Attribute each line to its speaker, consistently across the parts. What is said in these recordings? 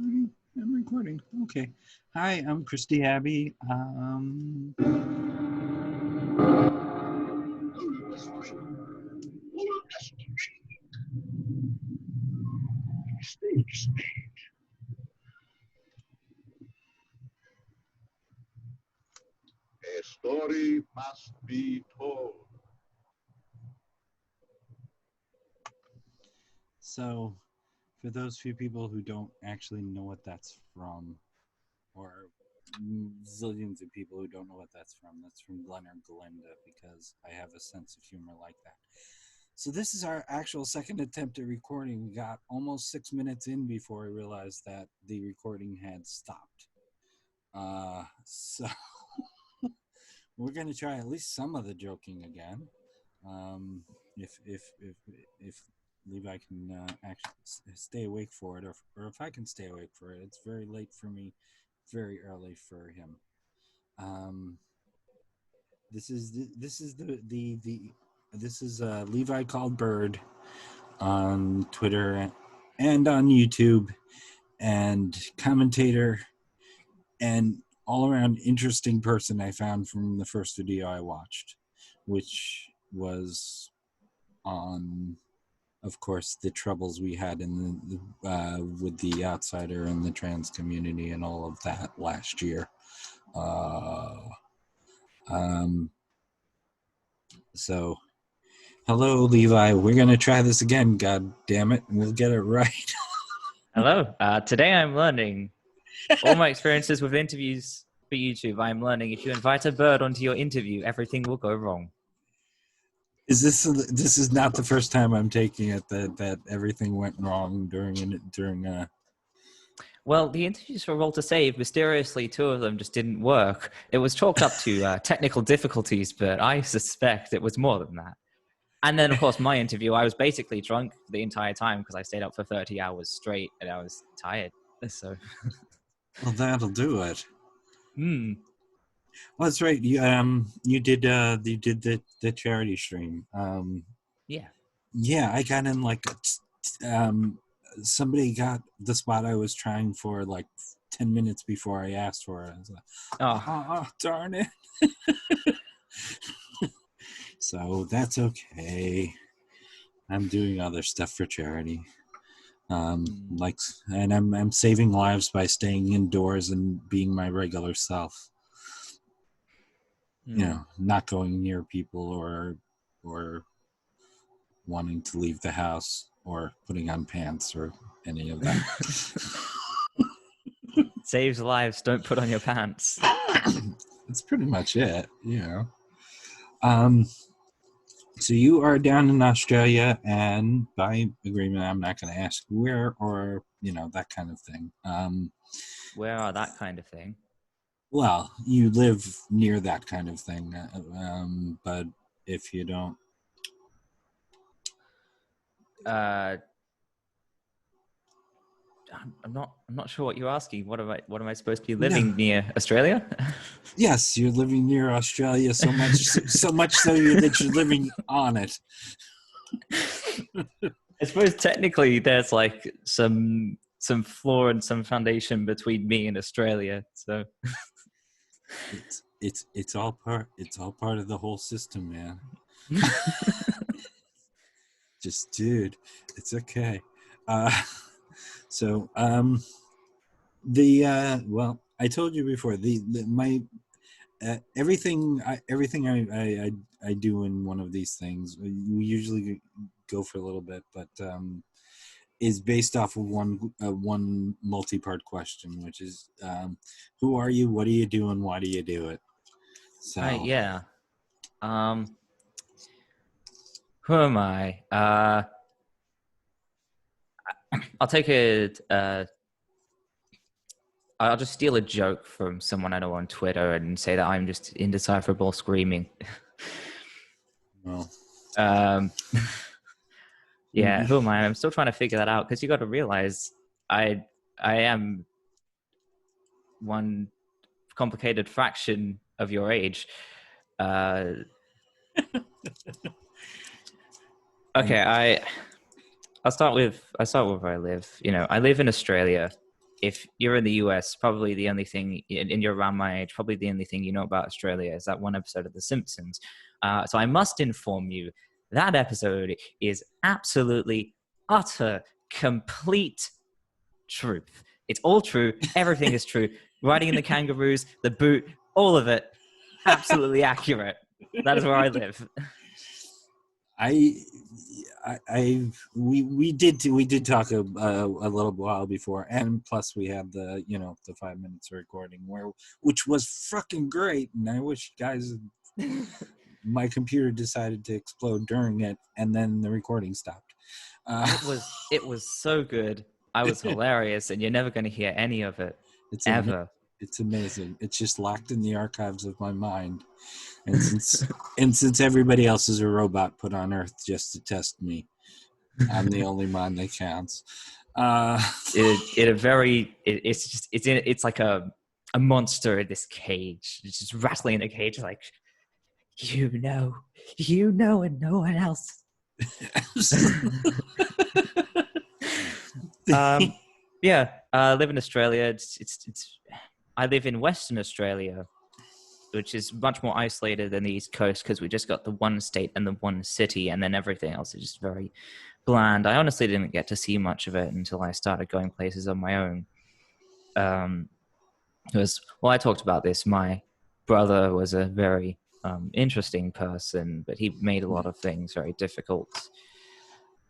Speaker 1: I'm recording. Okay. Hi, I'm Christy Abbey.
Speaker 2: A story must be told.
Speaker 1: So, for those few people who don't actually know what that's from, or zillions of people who don't know what that's from Glenn or Glinda, because I have a sense of humor like that. So this is our actual second attempt at recording. We got almost 6 minutes in before I realized that the recording had stopped. So we're going to try at least some of the joking again. If Levi can actually stay awake for it, or if I can stay awake for it. It's very late for me, very early for him. This is Levi Called Bird on Twitter and on YouTube, and commentator and all around interesting person I found from the first video I watched, which was on, of course, the troubles we had in with the outsider and the trans community and all of that last year. So, hello, Levi. We're going to try this again, God damn it, and we'll get it right.
Speaker 3: Hello. Today I'm learning all my experiences with interviews for YouTube. I'm learning if you invite a bird onto your interview, everything will go wrong.
Speaker 1: This is not the first time I'm taking it that everything went wrong during
Speaker 3: Well, the interviews for Roll to Save, mysteriously, 2 of them just didn't work. It was chalked up to technical difficulties, but I suspect it was more than that. And then, of course, my interview, I was basically drunk the entire time because I stayed up for 30 hours straight and I was tired. So,
Speaker 1: well, that'll do it.
Speaker 3: Well,
Speaker 1: that's right. You did the charity stream. Yeah, I got in like somebody got the spot I was trying for like 10 minutes before I asked for it. I was like, oh darn it. So that's okay. I'm doing other stuff for charity. And I'm saving lives by staying indoors and being my regular self. You know, not going near people or wanting to leave the house or putting on pants or any of that.
Speaker 3: Saves lives, don't put on your pants.
Speaker 1: That's pretty much it, you know. So you are down in Australia, and by agreement, I'm not going to ask where or, you know, that kind of thing.
Speaker 3: Where are that kind of thing?
Speaker 1: Well, you live near that kind of thing, but if you don't...
Speaker 3: I'm not sure what you're asking. What am I supposed to be living near Australia?
Speaker 1: Yes, you're living near Australia so much so that you're living on it.
Speaker 3: I suppose technically there's like some floor and some foundation between me and Australia. So
Speaker 1: it's all part of the whole system, man. Just dude, it's okay. So well, I told you before, my everything I do in one of these things, we usually go for a little bit, but is based off of one multi-part question, which is who are you, what do you do, and why do you do it? So
Speaker 3: yeah. Who am I? I'll take it. I'll just steal a joke from someone I know on Twitter and say that I'm just indecipherable screaming.
Speaker 1: Well,
Speaker 3: yeah, who am I? I'm still trying to figure that out because you got to realize I am one complicated fraction of your age. Okay, I'll start with where I live. You know, I live in Australia. if you're in the US, probably the only thing, and you're around my age, probably the only thing you know about Australia is that one episode of The Simpsons. So I must inform you that episode is absolutely utter, complete truth. It's all true. Everything is true. Riding in the kangaroos, the boot, all of it, absolutely accurate. That is where I live.
Speaker 1: We did talk a little while before, and plus we had the 5 minutes of recording which was fucking great, and I wish guys, my computer decided to explode during it, and then the recording stopped.
Speaker 3: It was so good. I was hilarious, and you're never going to hear any of it ever.
Speaker 1: It's amazing. It's just locked in the archives of my mind. And since everybody else is a robot put on Earth just to test me, I'm the only mind that counts.
Speaker 3: It's like a monster in this cage. It's just rattling in a cage, like you know, and no one else. I live in Australia. I live in Western Australia, which is much more isolated than the East Coast because we just got the one state and the one city, and then everything else is just very bland. I honestly didn't get to see much of it until I started going places on my own. Because, I talked about this. My brother was a very interesting person, but he made a lot of things very difficult.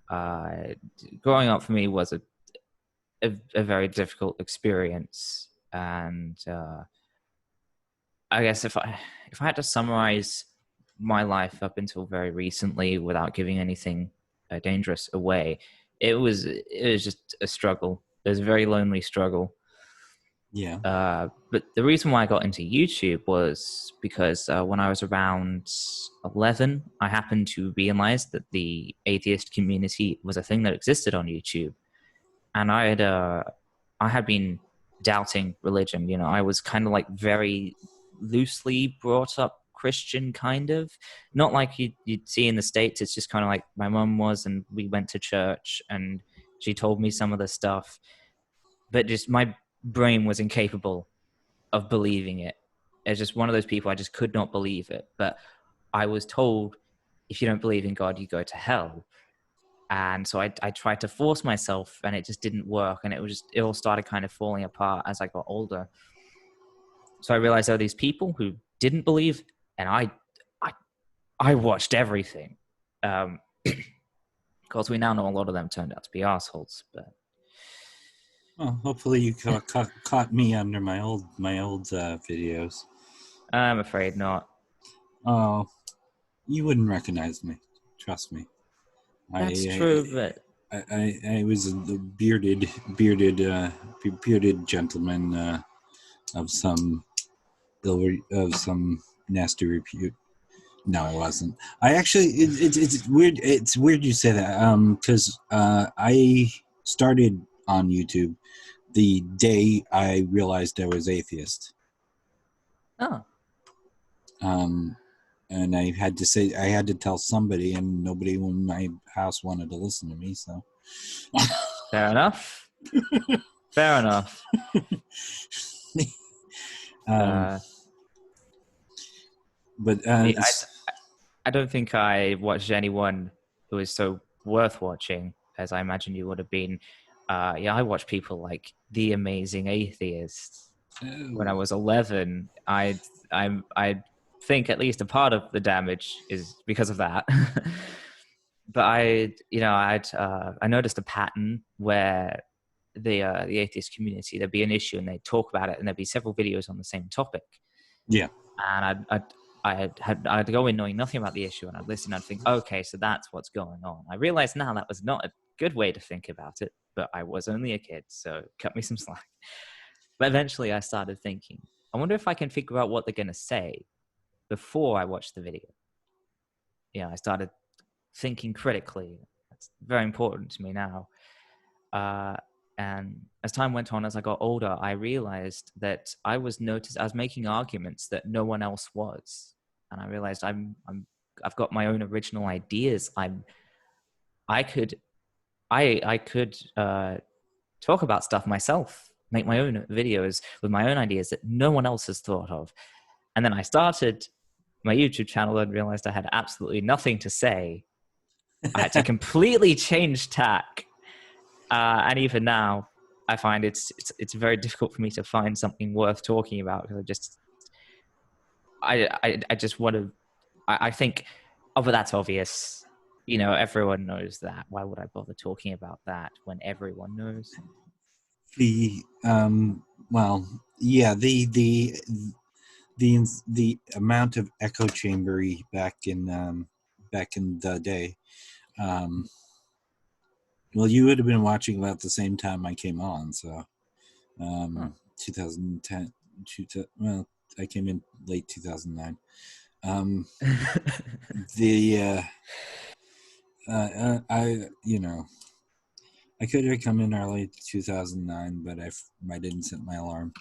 Speaker 3: Growing up for me was a very difficult experience, and I guess if I had to summarize my life up until very recently without giving anything dangerous away, it was just a struggle. It was a very lonely struggle.
Speaker 1: Yeah.
Speaker 3: But the reason why I got into YouTube was because when I was around 11, I happened to realize that the atheist community was a thing that existed on YouTube, and I had been doubting religion. I was kind of like very loosely brought up Christian, kind of, not like you'd see in the States. It's just kind of like my mom was, and we went to church and she told me some of the stuff, but just my brain was incapable of believing it. It's just one of those people, I just could not believe it. But I was told, if you don't believe in God, you go to hell. And so I tried to force myself, and it just didn't work. And it all started kind of falling apart as I got older. So I realized there were these people who didn't believe, and I watched everything. Of course, we now know a lot of them turned out to be assholes. But
Speaker 1: well, hopefully you caught me under my old videos.
Speaker 3: I'm afraid not.
Speaker 1: Oh, you wouldn't recognize me. Trust me.
Speaker 3: That's true, but
Speaker 1: I was the bearded gentleman of some nasty repute. No, I wasn't. I actually, it's weird. It's weird you say that, because I started on YouTube the day I realized I was atheist.
Speaker 3: Oh.
Speaker 1: And I had to tell somebody, and nobody in my house wanted to listen to me. So,
Speaker 3: fair enough. Fair enough.
Speaker 1: But
Speaker 3: I don't think I watched anyone who is so worth watching as I imagine you would have been. I watched people like The Amazing Atheist. When I was 11, I think at least a part of the damage is because of that. But I noticed a pattern where the atheist community, there'd be an issue and they'd talk about it, and there'd be several videos on the same topic.
Speaker 1: Yeah.
Speaker 3: And I'd go in knowing nothing about the issue, and I'd listen and I'd think, okay, so that's what's going on. I realize now that was not a good way to think about it, but I was only a kid, so cut me some slack. But eventually I started thinking, I wonder if I can figure out what they're going to say before I watch the video. I started thinking critically. That's very important to me now. And as time went on, as I got older, I realized that I was making arguments that no one else was. And I realized I've got my own original ideas. I could talk about stuff myself make my own videos with my own ideas that no one else has thought of. And then I started my YouTube channel and realized I had absolutely nothing to say. I had to completely change tack. And even now, I find it's very difficult for me to find something worth talking about, because I just want to. I think, oh, but that's obvious. You know, everyone knows that. Why would I bother talking about that when everyone knows?
Speaker 1: The well, yeah, the amount of echo chambery back in the day. Well, you would have been watching about the same time I came on, so 2010. Well, I came in late 2009. I I could have come in early 2009, but I didn't set my alarm.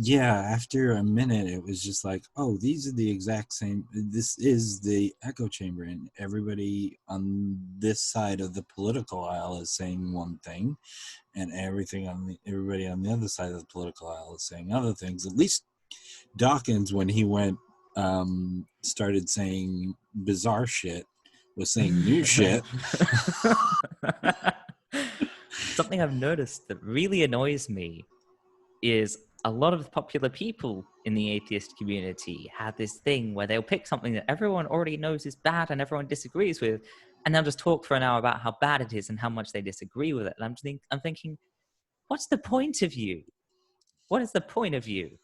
Speaker 1: Yeah, after a minute, it was just like, oh, these are the exact same. This is the echo chamber, and everybody on this side of the political aisle is saying one thing, and everybody on the other side of the political aisle is saying other things. At least Dawkins, when he started saying bizarre shit, was saying new shit.
Speaker 3: Something I've noticed that really annoys me is a lot of popular people in the atheist community have this thing where they'll pick something that everyone already knows is bad and everyone disagrees with, and they'll just talk for an hour about how bad it is and how much they disagree with it. And I'm thinking, what's the point of you? What is the point of you?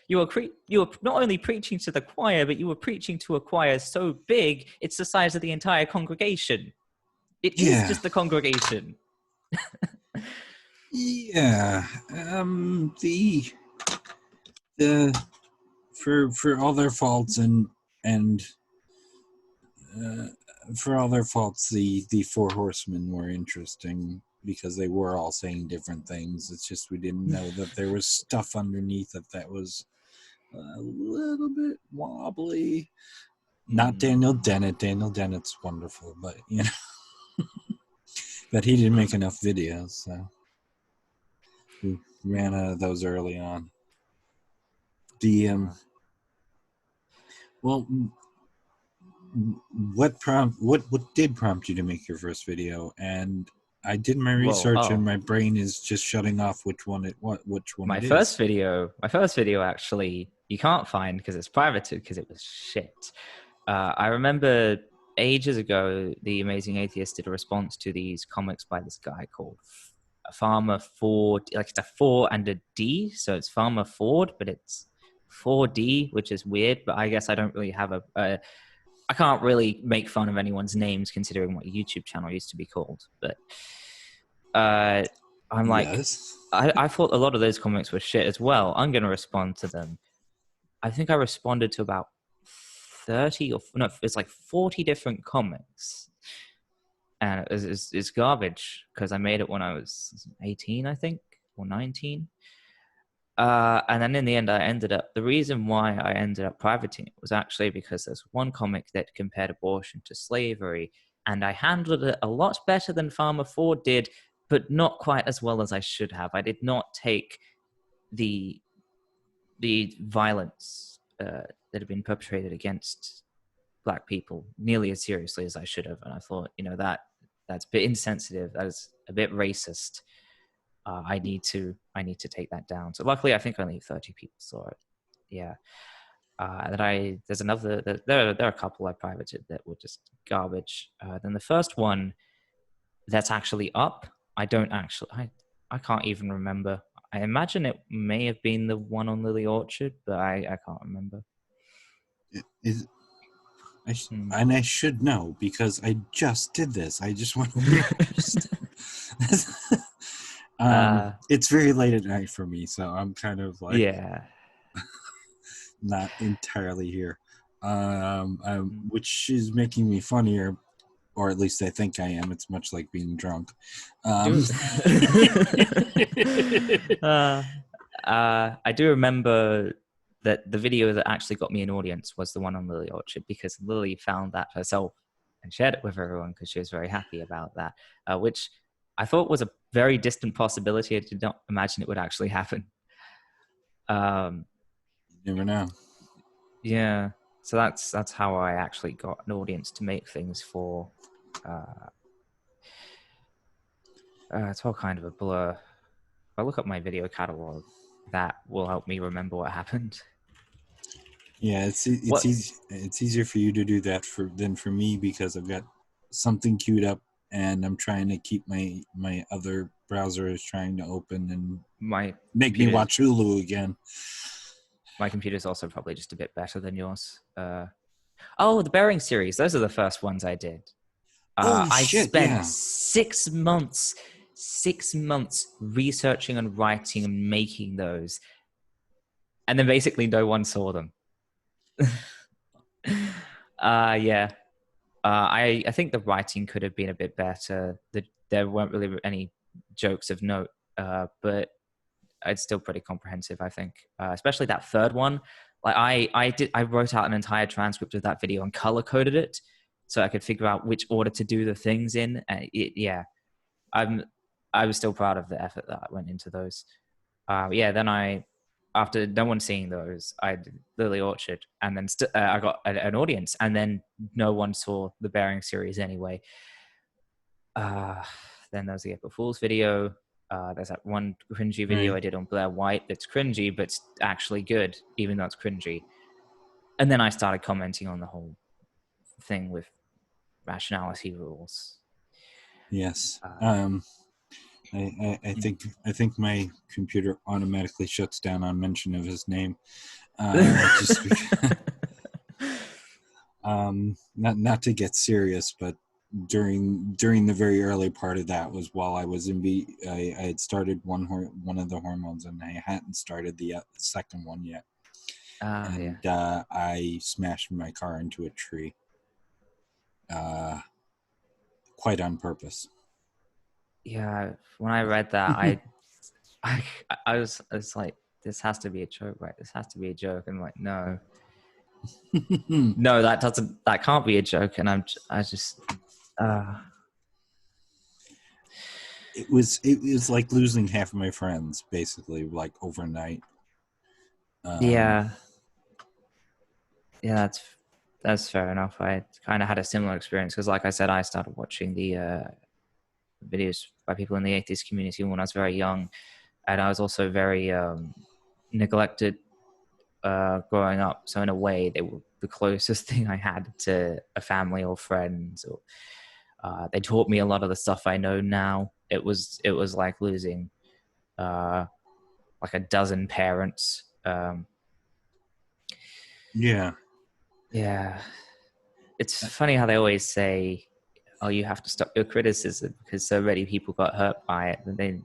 Speaker 3: You were not only preaching to the choir, but you were preaching to a choir so big it's the size of the entire congregation. It is just the congregation.
Speaker 1: Yeah. For all their faults and for all their faults, the Four Horsemen were interesting because they were all saying different things. It's just we didn't know that there was stuff underneath that was a little bit wobbly. Not Daniel Dennett. Daniel Dennett's wonderful, but but he didn't make enough videos, so we ran out of those early on. Well, what did prompt you to make your first video? And I did my research, and my brain is just shutting off which one it is.
Speaker 3: My first video actually you can't find because it's privated because it was shit. I remember ages ago, The Amazing Atheist did a response to these comics by this guy called Farmer Ford. Like, it's a 4 and a D, so it's Farmer Ford, but it's 4D, which is weird. But I guess I don't really have I can't really make fun of anyone's names considering what YouTube channel used to be called. But I'm like, yes. I thought a lot of those comics were shit as well. I'm going to respond to them. I think I responded to about 30 or no, it's like 40 different comics. And it's garbage because I made it when I was 18, I think, or 19. And then in the end, the reason why I ended up privating it was actually because there's one comic that compared abortion to slavery, and I handled it a lot better than Farmer Ford did, but not quite as well as I should have. I did not take the violence that had been perpetrated against Black people nearly as seriously as I should have. And I thought, that's a bit insensitive. That is a bit racist. I need to take that down. So luckily, I think only 30 people saw it. Yeah. There are a couple I privated that were just garbage. Then the first one that's actually up, I can't even remember. I imagine it may have been the one on Lily Orchard, but I can't remember.
Speaker 1: And I should know because I just did this. I just want to. It's very late at night for me, so I'm kind of like not entirely here, which is making me funnier, or at least I think I am. It's much like being drunk.
Speaker 3: I do remember that the video that actually got me an audience was the one on Lily Orchard, because Lily found that herself and shared it with everyone because she was very happy about that, which I thought was a very distant possibility. I did not imagine it would actually happen.
Speaker 1: You never know.
Speaker 3: Yeah. So that's how I actually got an audience to make things for. It's all kind of a blur. If I look up my video catalog, that will help me remember what happened.
Speaker 1: Yeah, it's easier for you to do that than for me, because I've got something queued up and I'm trying to keep my other browser is trying to open and make me watch Hulu again.
Speaker 3: My computer's also probably just a bit better than yours. The Bering series. Those are the first ones I did. I spent 6 months researching and writing and making those. And then basically no one saw them. Yeah. I think the writing could have been a bit better. There weren't really any jokes of note, but it's still pretty comprehensive, I think. Especially that third one. Like I wrote out an entire transcript of that video and color coded it so I could figure out which order to do the things in. I was still proud of the effort that went into those. Then after no one seeing those, I did Lily Orchard, and then I got an audience, and then no one saw the Bering series anyway. Then there was the April Fool's video. There's that one cringy video I did on Blair White that's cringy, but it's actually good, even though it's cringy. And then I started commenting on the whole thing with rationality rules.
Speaker 1: Yes. I think my computer automatically shuts down on mention of his name. Just because, not to get serious, but during the very early part of that was while I was I had started one of the hormones, and I hadn't started the second one yet. I smashed my car into a tree, quite on purpose.
Speaker 3: Yeah, when I read that, I was like, this has to be a joke, right? This has to be a joke. And I'm like, no, no, that can't be a joke. And
Speaker 1: it was like losing half of my friends, basically, like overnight.
Speaker 3: That's fair enough. I kind of had a similar experience because, like I said, I started watching the videos by people in the atheist community when I was very young, and I was also very neglected growing up. So in a way, they were the closest thing I had to a family or friends. Or they taught me a lot of the stuff I know now. It was like losing like a dozen parents. Yeah. It's funny how they always say, oh, you have to stop your criticism because so many people got hurt by it. And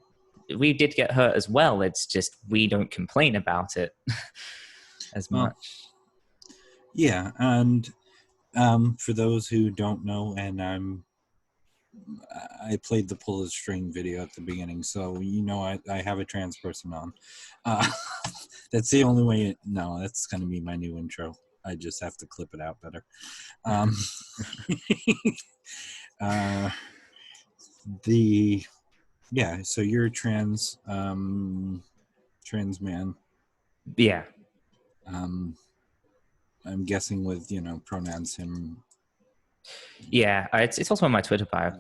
Speaker 3: we did get hurt as well. It's just we don't complain about it as much.
Speaker 1: Yeah, and for those who don't know, and I played the pull the string video at the beginning, so I have a trans person on. That's the only way. That's going to be my new intro. I just have to clip it out better. So you're a trans man.
Speaker 3: Yeah.
Speaker 1: I'm guessing with pronouns him.
Speaker 3: Yeah, it's also on my Twitter bio.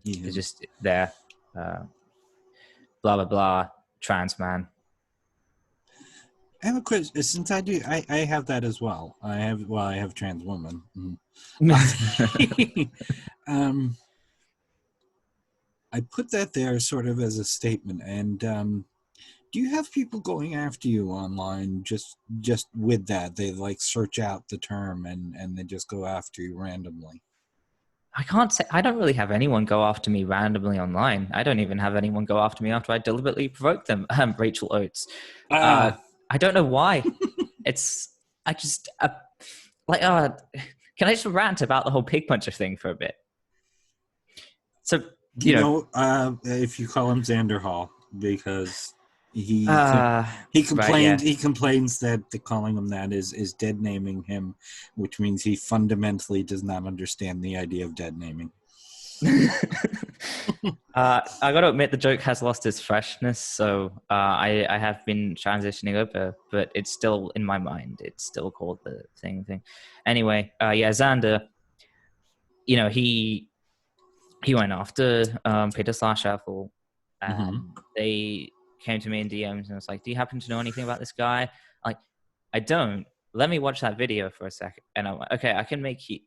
Speaker 3: It's just there. Blah blah blah. Trans man.
Speaker 1: I have a question. Since I have that as well. I have trans woman. I put that there sort of as a statement. And do you have people going after you online just with that? They like search out the term and they just go after you randomly?
Speaker 3: I can't say. I don't really have anyone go after me randomly online. I don't even have anyone go after me after I deliberately provoke them. Rachel Oates. I don't know why. Can I just rant about the whole pig puncher thing for a bit? So,
Speaker 1: if you call him Xander Hall, because He
Speaker 3: Right, yeah.
Speaker 1: he complains that calling him that is dead naming him, which means he fundamentally does not understand the idea of dead naming.
Speaker 3: I got to admit, the joke has lost its freshness, so I have been transitioning over, but it's still in my mind. It's still called the thing. Anyway, yeah, Xander, you know, he went after Peter Slashaffle, and they came to me in DMs and was like, "Do you happen to know anything about this guy?" Like, I don't. Let me watch that video for a second. And I'm like, okay, I can make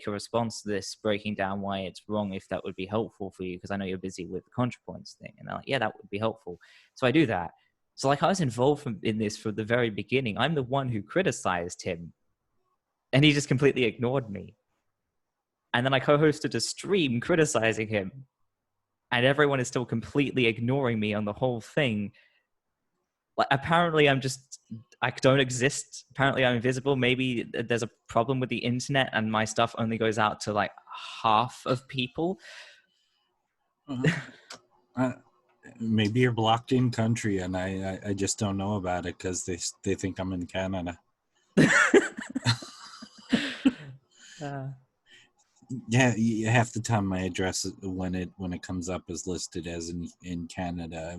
Speaker 3: a response to this, breaking down why it's wrong, if that would be helpful for you, because I know you're busy with the ContraPoints thing. And they're like, yeah, that would be helpful. So I do that. So like, I was involved in this from the very beginning. I'm the one who criticized him, and he just completely ignored me. And then I co-hosted a stream criticizing him, and everyone is still completely ignoring me on the whole thing. Like, apparently I don't exist. Apparently I'm invisible. Maybe there's a problem with the internet and my stuff only goes out to like half of people.
Speaker 1: Maybe you're blocked in country and I just don't know about it because they think I'm in Canada. Yeah, half the time my address when it comes up is listed as in Canada.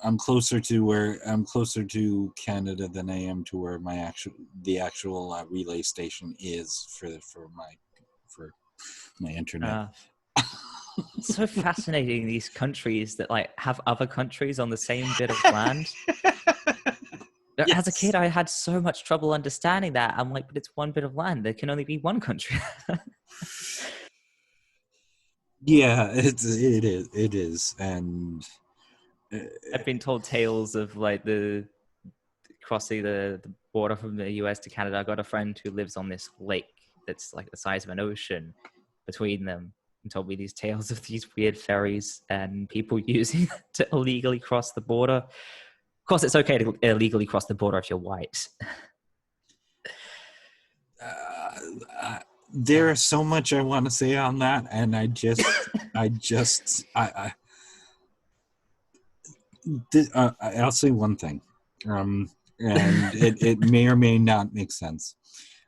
Speaker 1: I'm closer to Canada than I am to where the actual relay station is for my internet.
Speaker 3: It's so fascinating, these countries that like have other countries on the same bit of land. Yes. As a kid, I had so much trouble understanding that. I'm like, but it's one bit of land. There can only be one country.
Speaker 1: Yeah, it is, and
Speaker 3: I've been told tales of like crossing the border from the US to Canada. I got a friend who lives on this lake that's like the size of an ocean between them, and told me these tales of these weird ferries and people using it to illegally cross the border. Of course, it's okay to illegally cross the border if you're white.
Speaker 1: There's so much I want to say on that, and I'll say one thing, and it may or may not make sense.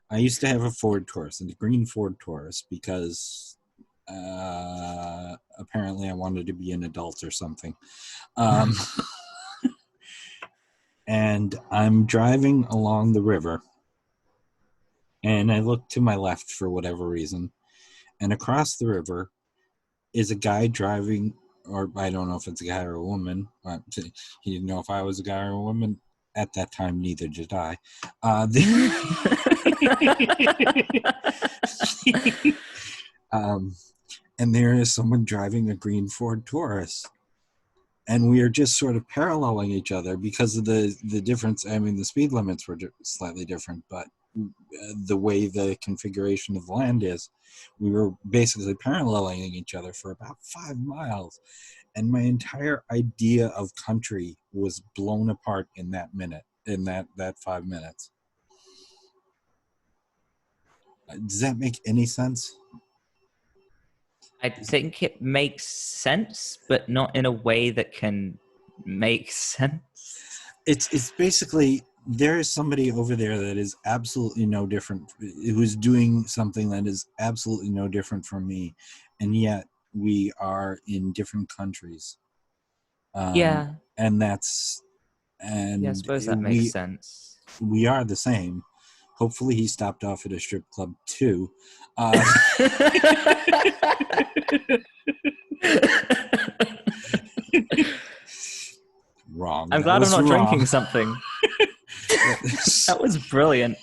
Speaker 1: I used to have a Ford Taurus, a green Ford Taurus, because apparently I wanted to be an adult or something. And I'm driving along the river, and I look to my left for whatever reason, and across the river is a guy driving, or I don't know if it's a guy or a woman. He didn't know if I was a guy or a woman. At that time, neither did I. And there is someone driving a green Ford Taurus. And we are just sort of paralleling each other because of the difference. I mean, the speed limits were slightly different, but the way the configuration of the land is, we were basically paralleling each other for about 5 miles. And my entire idea of country was blown apart in that 5 minutes. Does that make any sense?
Speaker 3: I think it makes sense, but not in a way that can make sense.
Speaker 1: It's basically, there is somebody over there that is absolutely no different, who's doing something that is absolutely no different from me, and yet we are in different countries.
Speaker 3: Yeah.
Speaker 1: And I
Speaker 3: suppose that makes sense.
Speaker 1: We are the same. Hopefully he stopped off at a strip club too. Wrong.
Speaker 3: I'm glad I'm not drinking something. That was brilliant.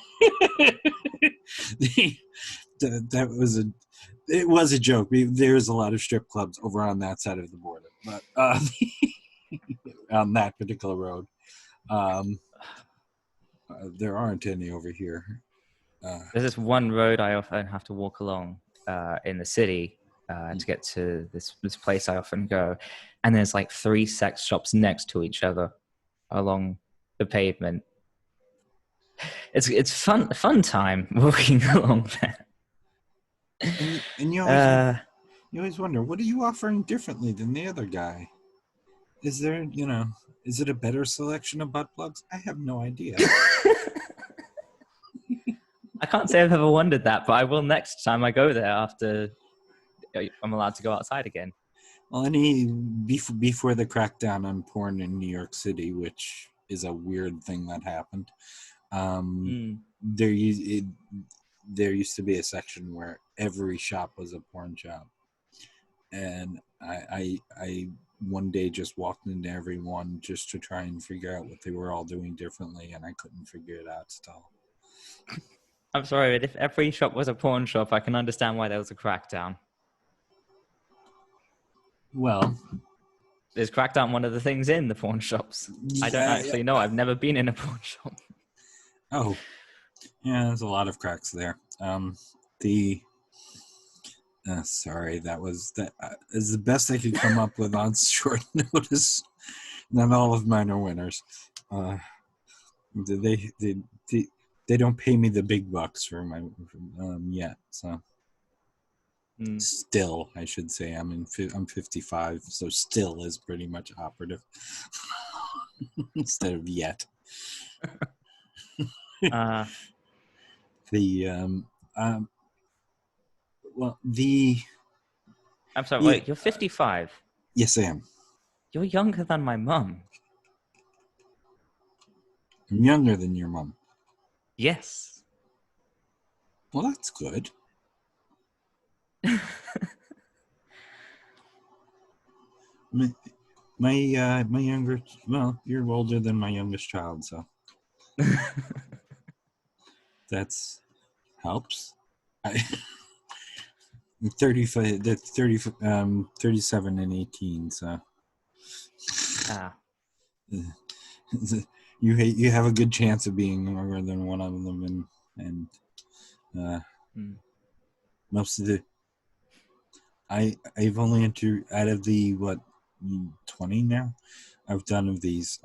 Speaker 1: It was a joke. There's a lot of strip clubs over on that side of the border, but on that particular road, there aren't any over here.
Speaker 3: There's this one road I often have to walk along in the city to get to this place I often go, and there's like 3 sex shops next to each other along the pavement. It's fun time walking along there.
Speaker 1: And you You always wonder, what are you offering differently than the other guy? Is there, is it a better selection of butt plugs? I have no idea.
Speaker 3: I can't say I've ever wondered that, but I will next time I go there after I'm allowed to go outside again.
Speaker 1: Well, before the crackdown on porn in New York City, which is a weird thing that happened, there used to be a section where every shop was a porn shop, and I one day just walked into every one just to try and figure out what they were all doing differently, and I couldn't figure it out still.
Speaker 3: I'm sorry, but if every shop was a porn shop, I can understand why there was a crackdown.
Speaker 1: Well,
Speaker 3: is crackdown one of the things in the pawn shops? I don't actually know. I've never been in a pawn shop.
Speaker 1: Oh, yeah, there's a lot of cracks there. Sorry, that is the best I could come up with on short notice. Not all of mine are winners. They don't pay me the big bucks for my yet. So still, I should say, I'm 55, so still is pretty much operative instead of yet.
Speaker 3: I'm sorry, wait, you're 55?
Speaker 1: Yes, I am.
Speaker 3: You're younger than my mum.
Speaker 1: I'm younger than your mum.
Speaker 3: Yes.
Speaker 1: Well, that's good. my younger, well, you're older than my youngest child, so that's helps. 35, that's 37 and 18, so you have a good chance of being younger than one of them, and most of the I've only entered out of the 20 now I've done of these,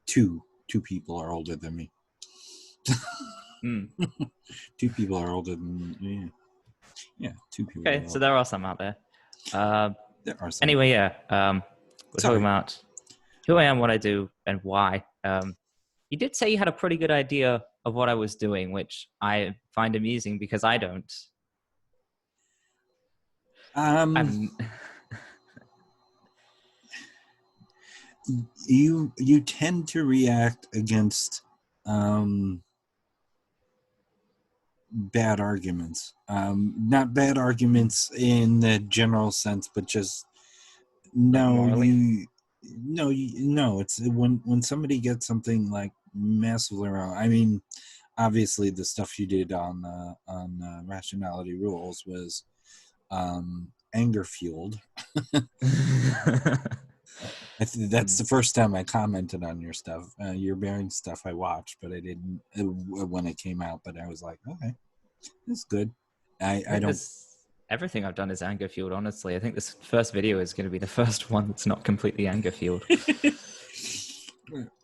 Speaker 1: two people are older than me. 2 people are older than me. Yeah, 2 people.
Speaker 3: Okay, so there are some out there.
Speaker 1: There are some.
Speaker 3: Anyway, we're talking about who I am, what I do, and why. You did say you had a pretty good idea of what I was doing, which I find amusing because I don't.
Speaker 1: You tend to react against bad arguments. Not bad arguments in the general sense, but just no. It's when somebody gets something like massively wrong. I mean, obviously the stuff you did on rationality rules was anger fueled. That's the first time I commented on your stuff. Your bearing stuff I watched, but I didn't when it came out. But I was like, okay, that's good. I don't.
Speaker 3: Everything I've done is anger fueled. Honestly, I think this first video is going to be the first one that's not completely anger fueled.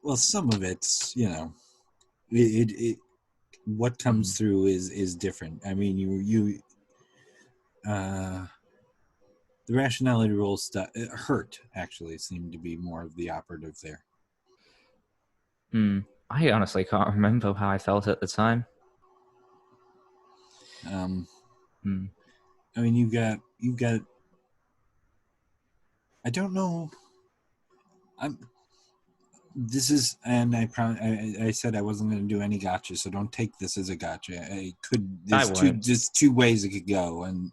Speaker 1: Well, some of it's it what comes through is different. I mean, you the rationality rules stuff, hurt actually seemed to be more of the operative there.
Speaker 3: I honestly can't remember how I felt at the time.
Speaker 1: I mean, you've got. I don't know. This is, and I said I wasn't going to do any gotcha, so don't take this as a gotcha. There's two ways it could go, and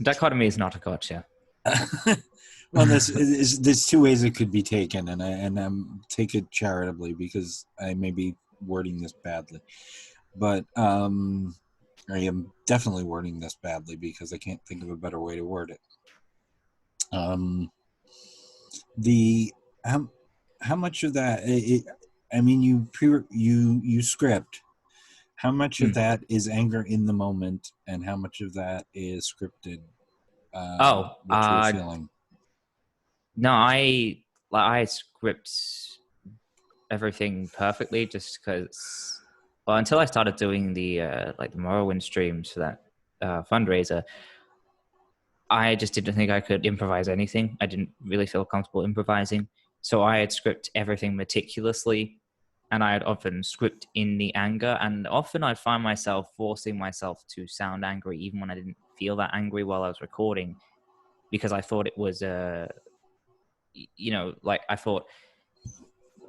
Speaker 3: dichotomy is not a gotcha.
Speaker 1: Well, there's 2 ways it could be taken, and take it charitably because I may be wording this badly, but I am definitely wording this badly because I can't think of a better way to word it. How much of that? I mean, you script. How much of that is anger in the moment, and how much of that is scripted? What you're feeling?
Speaker 3: No, I script everything perfectly just because. Well, until I started doing the the Morrowind streams for that fundraiser, I just didn't think I could improvise anything. I didn't really feel comfortable improvising. So I had script everything meticulously, and I had often script in the anger, and often I'd find myself forcing myself to sound angry even when I didn't feel that angry while I was recording, because I thought it was like I thought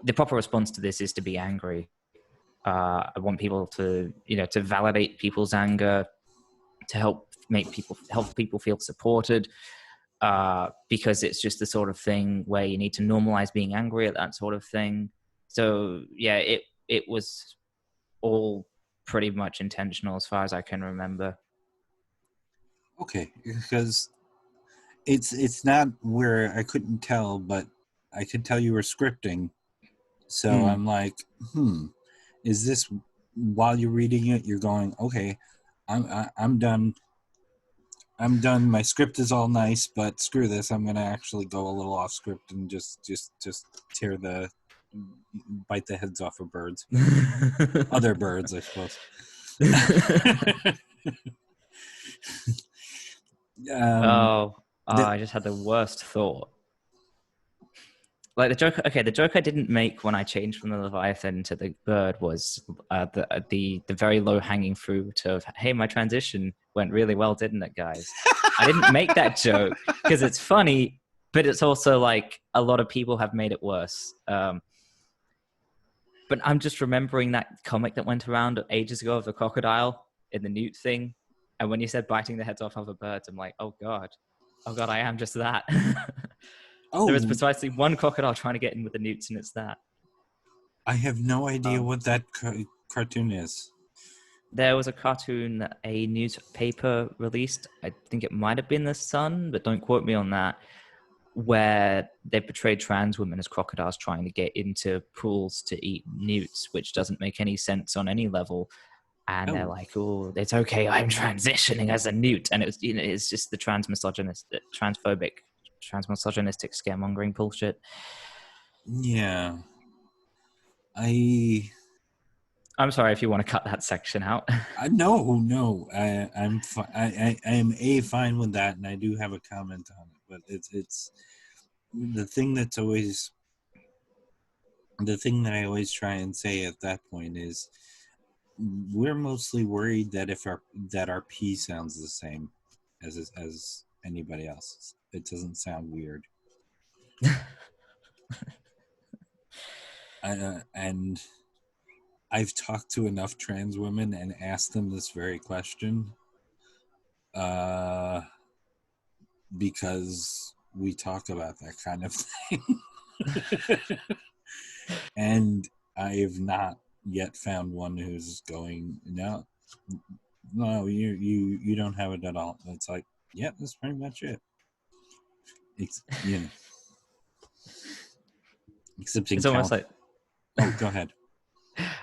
Speaker 3: the proper response to this is to be angry. I want people to, to validate people's anger, to help people feel supported, because it's just the sort of thing where you need to normalize being angry at that sort of thing. So yeah, it was all pretty much intentional as far as I can remember.
Speaker 1: Okay, because it's not where I couldn't tell, but I could tell you were scripting. So I'm like, is this while you're reading it? You're going, okay, I'm done. I'm done. My script is all nice, but screw this. I'm gonna actually go a little off script and just bite the heads off of birds, other birds, I suppose.
Speaker 3: I just had the worst thought. Like the joke I didn't make when I changed from the Leviathan to the bird was the very low hanging fruit of, hey, my transition went really well, didn't it, guys? I didn't make that joke because it's funny, but it's also like a lot of people have made it worse. But I'm just remembering that comic that went around ages ago of the crocodile in the newt thing, and when you said biting the heads off other birds, I'm like, oh god, I am just that. There is precisely one crocodile trying to get in with the newts, and it's that.
Speaker 1: I have no idea what that cartoon is.
Speaker 3: There was a cartoon that a newspaper released. I think it might have been The Sun, but don't quote me on that, where they portrayed trans women as crocodiles trying to get into pools to eat newts, which doesn't make any sense on any level. And they're like, oh, it's okay, I'm transitioning as a newt. And it was, it's just the transphobic, transmisogynistic scaremongering bullshit.
Speaker 1: Yeah.
Speaker 3: I'm sorry if you want to cut that section out.
Speaker 1: No. I am fine with that, and I do have a comment on it. But it's the thing that I always try and say at that point is, we're mostly worried that our P sounds the same as anybody else's. It doesn't sound weird. And I've talked to enough trans women and asked them this very question, because we talk about that kind of thing. And I have not yet found one who's going, no, you don't have it at all. It's like, yeah, that's pretty much it. Except
Speaker 3: it's almost like,
Speaker 1: oh, go ahead.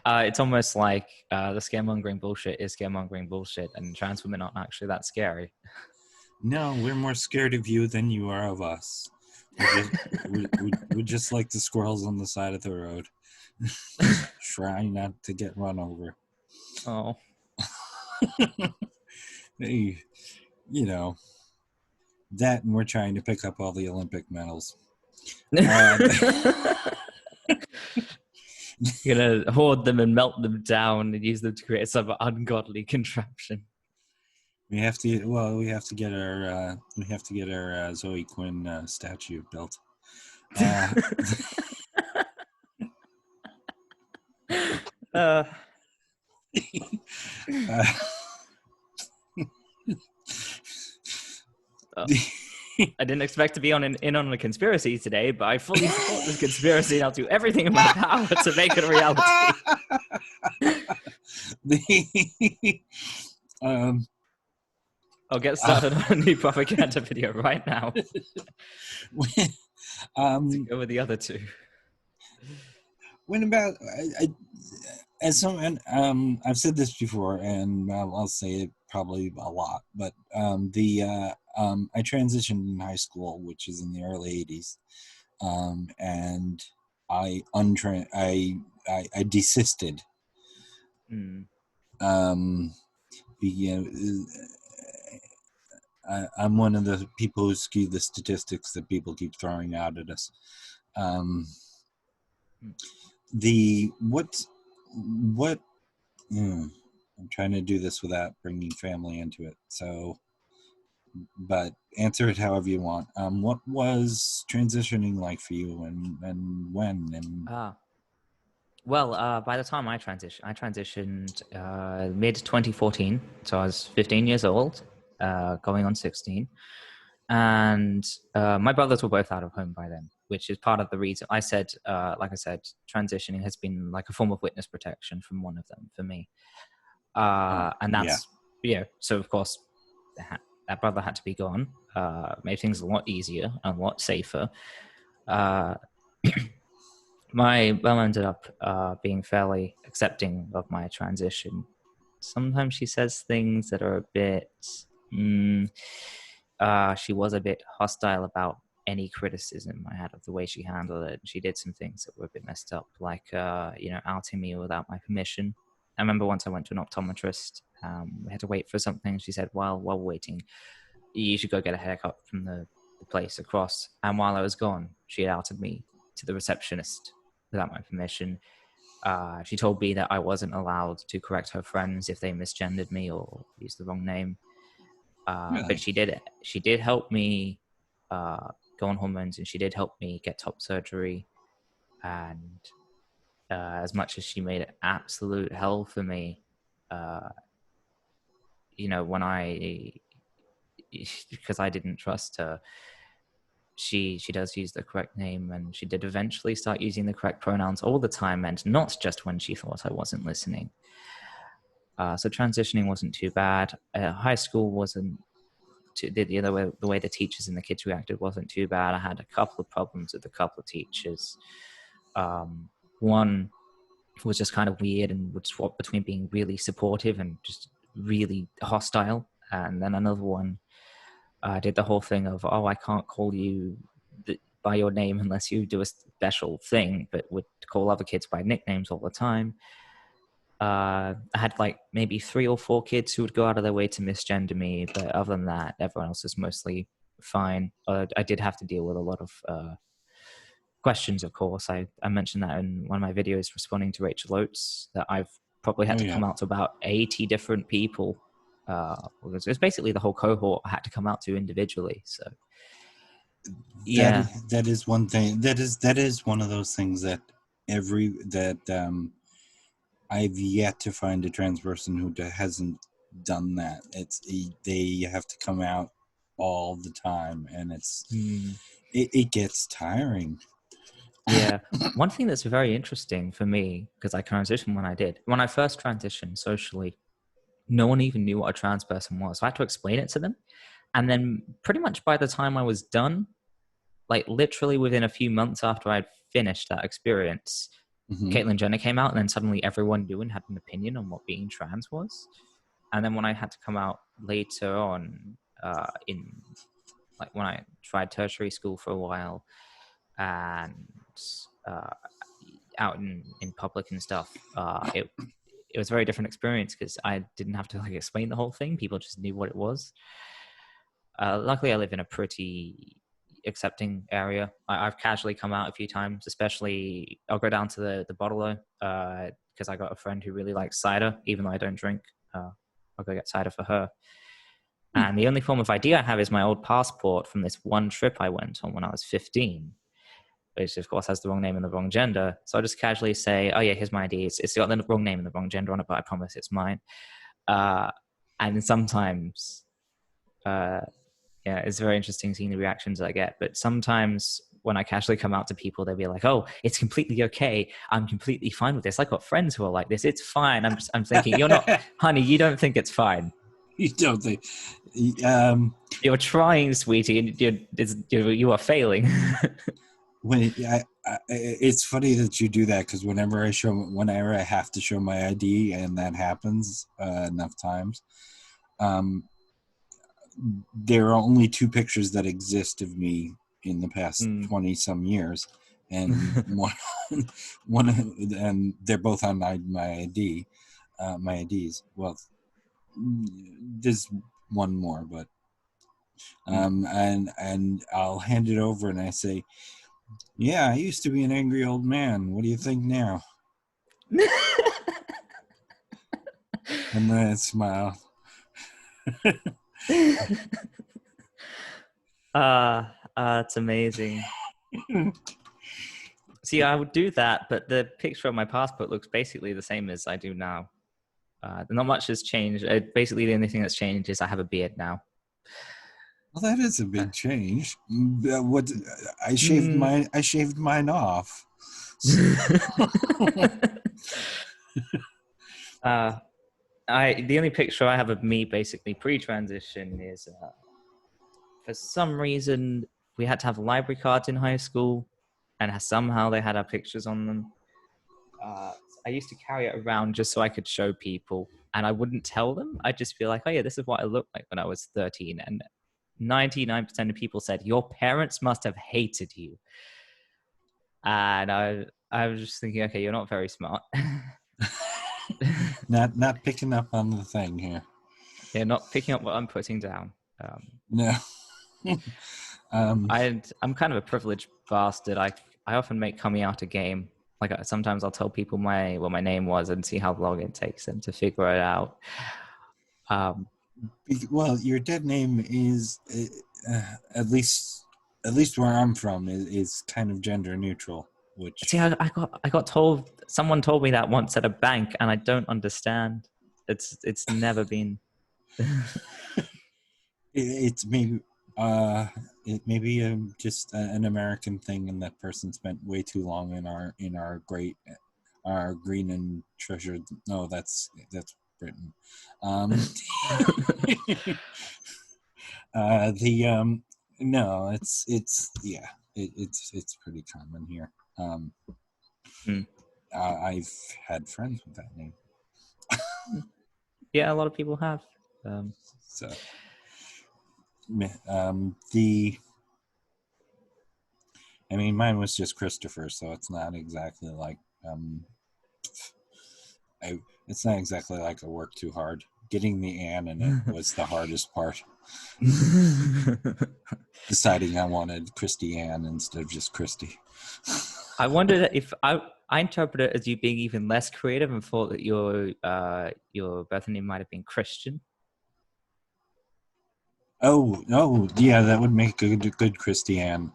Speaker 3: It's almost like the scaremongering bullshit is scaremongering bullshit, and trans women aren't actually that scary.
Speaker 1: No, we're more scared of you than you are of us. We're just like the squirrels on the side of the road, trying not to get run over.
Speaker 3: Oh.
Speaker 1: Hey, that, and we're trying to pick up all the Olympic medals.
Speaker 3: You're gonna hoard them and melt them down and use them to create some ungodly contraption.
Speaker 1: We have to get our Zoe Quinn statue built.
Speaker 3: I didn't expect to be in on a conspiracy today, but I fully support this conspiracy, and I'll do everything in my power to make it a reality. I'll get started on a new propaganda video right now. To go with the other two.
Speaker 1: When about as someone, I've said this before, and I'll say it probably a lot, but I transitioned in high school, which is in the early 80s, and I desisted. I'm one of the people who skew the statistics that people keep throwing out at us. I'm trying to do this without bringing family into it. So, but answer it however you want. What was transitioning like for you, and when? And
Speaker 3: Well, by the time I transitioned mid 2014, so I was 15 years old, going on 16, and my brothers were both out of home by then, which is part of the reason I said, like I said, transitioning has been like a form of witness protection from one of them for me, and that's So of course, that brother had to be gone. Made things a lot easier and a lot safer. My mum ended up being fairly accepting of my transition. Sometimes she says things that are a bit. She was a bit hostile about any criticism I had of the way she handled it. She did some things that were a bit messed up, like outing me without my permission. I remember once I went to an optometrist. We had to wait for something. She said, while waiting, you should go get a haircut from the place across. And while I was gone, she outed me to the receptionist without my permission. She told me that I wasn't allowed to correct her friends if they misgendered me or used the wrong name.
Speaker 1: Really?
Speaker 3: But she did help me go on hormones, and she did help me get top surgery. And as much as she made it absolute hell for me, when because I didn't trust her, she does use the correct name, and she did eventually start using the correct pronouns all the time, and not just when she thought I wasn't listening. So transitioning wasn't too bad. High school wasn't the way the teachers and the kids reacted wasn't too bad. I had a couple of problems with a couple of teachers. One was just kind of weird and would swap between being really supportive and just really hostile, and then another one did the whole thing of, I can't call you by your name unless you do a special thing, but would call other kids by nicknames all the time. I had like maybe 3 or 4 kids who would go out of their way to misgender me, but other than that, everyone else is mostly fine. I did have to deal with a lot of questions, of course. I mentioned that in one of my videos responding to Rachel Oates, that I've probably had to come out to about 80 different people. It's basically the whole cohort I had to come out to individually. So
Speaker 1: that is one thing. That is one of those things that I've yet to find a trans person who hasn't done that. They have to come out all the time, and it gets tiring.
Speaker 3: Yeah. One thing that's very interesting for me, because I transitioned when I first transitioned socially, no one even knew what a trans person was. So I had to explain it to them. And then pretty much by the time I was done, like literally within a few months after I'd finished that experience, Caitlyn Jenner came out, and then suddenly everyone knew and had an opinion on what being trans was. And then when I had to come out later on, when I tried tertiary school for a while, and out in public and stuff, it was a very different experience because I didn't have to like explain the whole thing. People just knew what it was. Luckily, I live in a pretty accepting area. I've casually come out a few times, especially I'll go down to the bottler because I got a friend who really likes cider, even though I don't drink. I'll go get cider for her. And the only form of ID I have is my old passport from this one trip I went on when I was 15, which of course has the wrong name and the wrong gender. So I just casually say, oh yeah, here's my ID. It's got the wrong name and the wrong gender on it, but I promise it's mine. And sometimes, it's very interesting seeing the reactions I get. But sometimes when I casually come out to people, they'll be like, oh, it's completely okay. I'm completely fine with this. I got friends who are like this. It's fine. I'm thinking, you're not, honey, you don't think it's fine.
Speaker 1: You don't think.
Speaker 3: You're trying, sweetie, and you are failing.
Speaker 1: It's funny that you do that, because whenever I have to show my ID, and that happens enough times, there are only 2 pictures that exist of me in the past 20 some years, and one and they're both on my ID, my IDs. Well, there's one more, but And I'll hand it over and I say, yeah, I used to be an angry old man. What do you think now? And then I smile.
Speaker 3: It's amazing. See, I would do that, but the picture of my passport looks basically the same as I do now. Not much has changed. Basically, the only thing that's changed is I have a beard now.
Speaker 1: Well, that is a big change. What I shaved mine off.
Speaker 3: The only picture I have of me basically pre-transition is for some reason we had to have library cards in high school, and somehow they had our pictures on them. I used to carry it around just so I could show people, and I wouldn't tell them. I'd just be like, oh yeah, this is what I looked like when I was 13. And 99% of people said, your parents must have hated you. And I was just thinking, okay, you're not very smart.
Speaker 1: Not picking up on the thing here.
Speaker 3: They're not picking up what I'm putting down.
Speaker 1: No.
Speaker 3: I'm kind of a privileged bastard. I often make coming out a game. Like sometimes I'll tell people what my name was and see how long it takes them to figure it out.
Speaker 1: Well, your dead name is at least where I'm from is kind of gender neutral. Which
Speaker 3: see, I got told, someone told me that once at a bank, and I don't understand. It's never been.
Speaker 1: It's maybe it may be just an American thing, and that person spent way too long in our green and treasured. No, that's Britain. No, it's pretty common here. I've had friends with that name.
Speaker 3: Yeah, a lot of people have.
Speaker 1: So mine was just Christopher, so it's not exactly like it's not exactly like I worked too hard. Getting the Ann in it was the hardest part. Deciding I wanted Christy Ann instead of just Christy.
Speaker 3: I wondered if I interpret it as you being even less creative and thought that your birth name might have been Christian.
Speaker 1: Oh, yeah, that would make a good Christy Ann.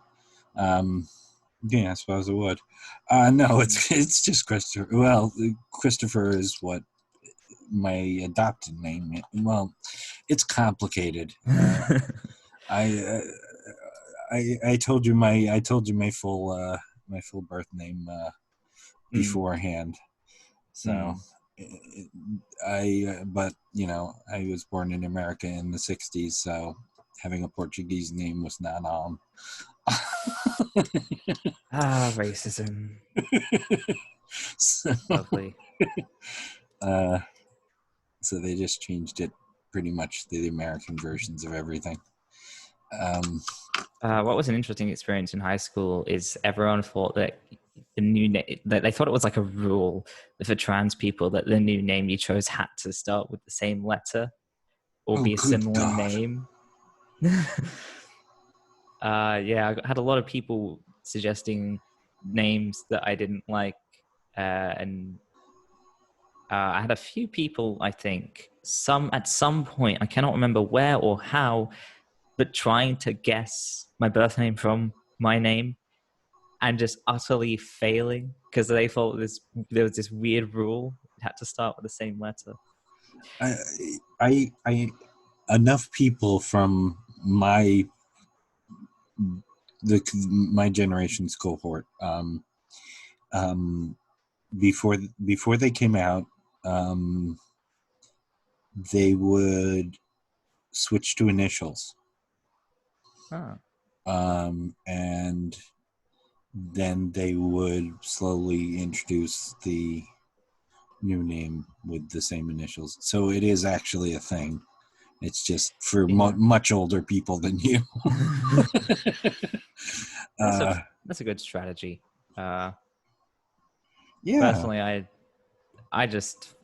Speaker 1: Yeah, I suppose it would. No, it's just Christopher. Well, Christopher is what my adopted name is. Well, it's complicated. I told you my full birth name beforehand. So but I was born in America in the 60s, so having a Portuguese name was not on.
Speaker 3: Racism. Lovely.
Speaker 1: So they just changed it pretty much to the American versions of everything.
Speaker 3: What was an interesting experience in high school is everyone thought that the new name, that they thought it was like a rule for trans people that the new name you chose had to start with the same letter or be a similar name. Yeah, I had a lot of people suggesting names that I didn't like, and I had a few people, I think, at some point, I cannot remember where or how, but trying to guess my birth name from my name and just utterly failing because they thought there was this weird rule. It had to start with the same letter.
Speaker 1: I enough people from my generation's cohort before they came out, they would switch to initials. And then they would slowly introduce the new name with the same initials. So it is actually a thing. It's just for much older people than you.
Speaker 3: That's a good strategy.
Speaker 1: Yeah.
Speaker 3: Personally, I just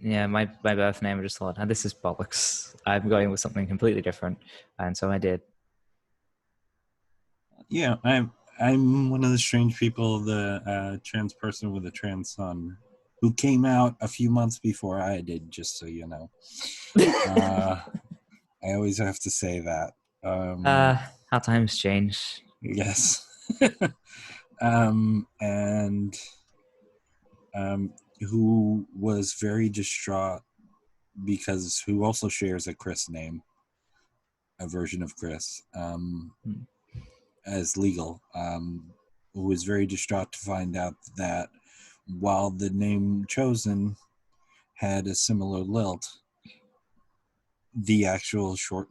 Speaker 3: Yeah, my birth name, I just thought, oh, this is bollocks. I'm going with something completely different. And so I did.
Speaker 1: Yeah, I'm one of the strange people, the trans person with a trans son, who came out a few months before I did, just so you know. I always have to say that.
Speaker 3: How times change.
Speaker 1: Yes. And who was very distraught because who also shares a Chris name, a version of Chris, as legal, who was very distraught to find out that while the name chosen had a similar lilt, the actual short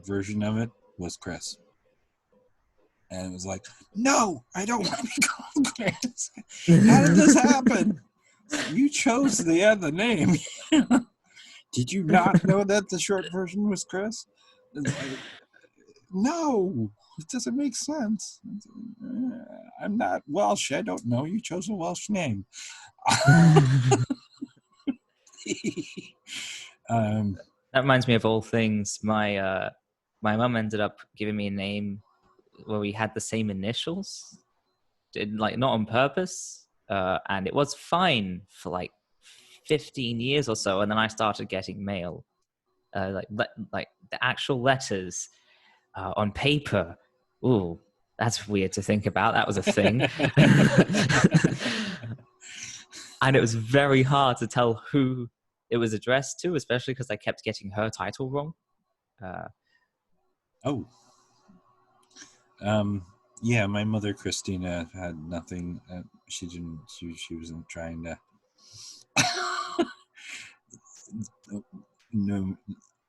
Speaker 1: version of it was Chris. And it was like, no, I don't want to be called Chris. How did this happen? You chose the other name. Did you not know that the short version was Chris? It's like, no, it doesn't make sense. I'm not Welsh. I don't know. You chose a Welsh name.
Speaker 3: That reminds me of all things. My mum ended up giving me a name where we had the same initials, like not on purpose, and it was fine for like 15 years or so, and then I started getting mail, like the actual letters on paper. Ooh, that's weird to think about. That was a thing. And it was very hard to tell who it was addressed to, especially because I kept getting her title wrong.
Speaker 1: Yeah, my mother Christina had nothing. She didn't. She wasn't trying to. No,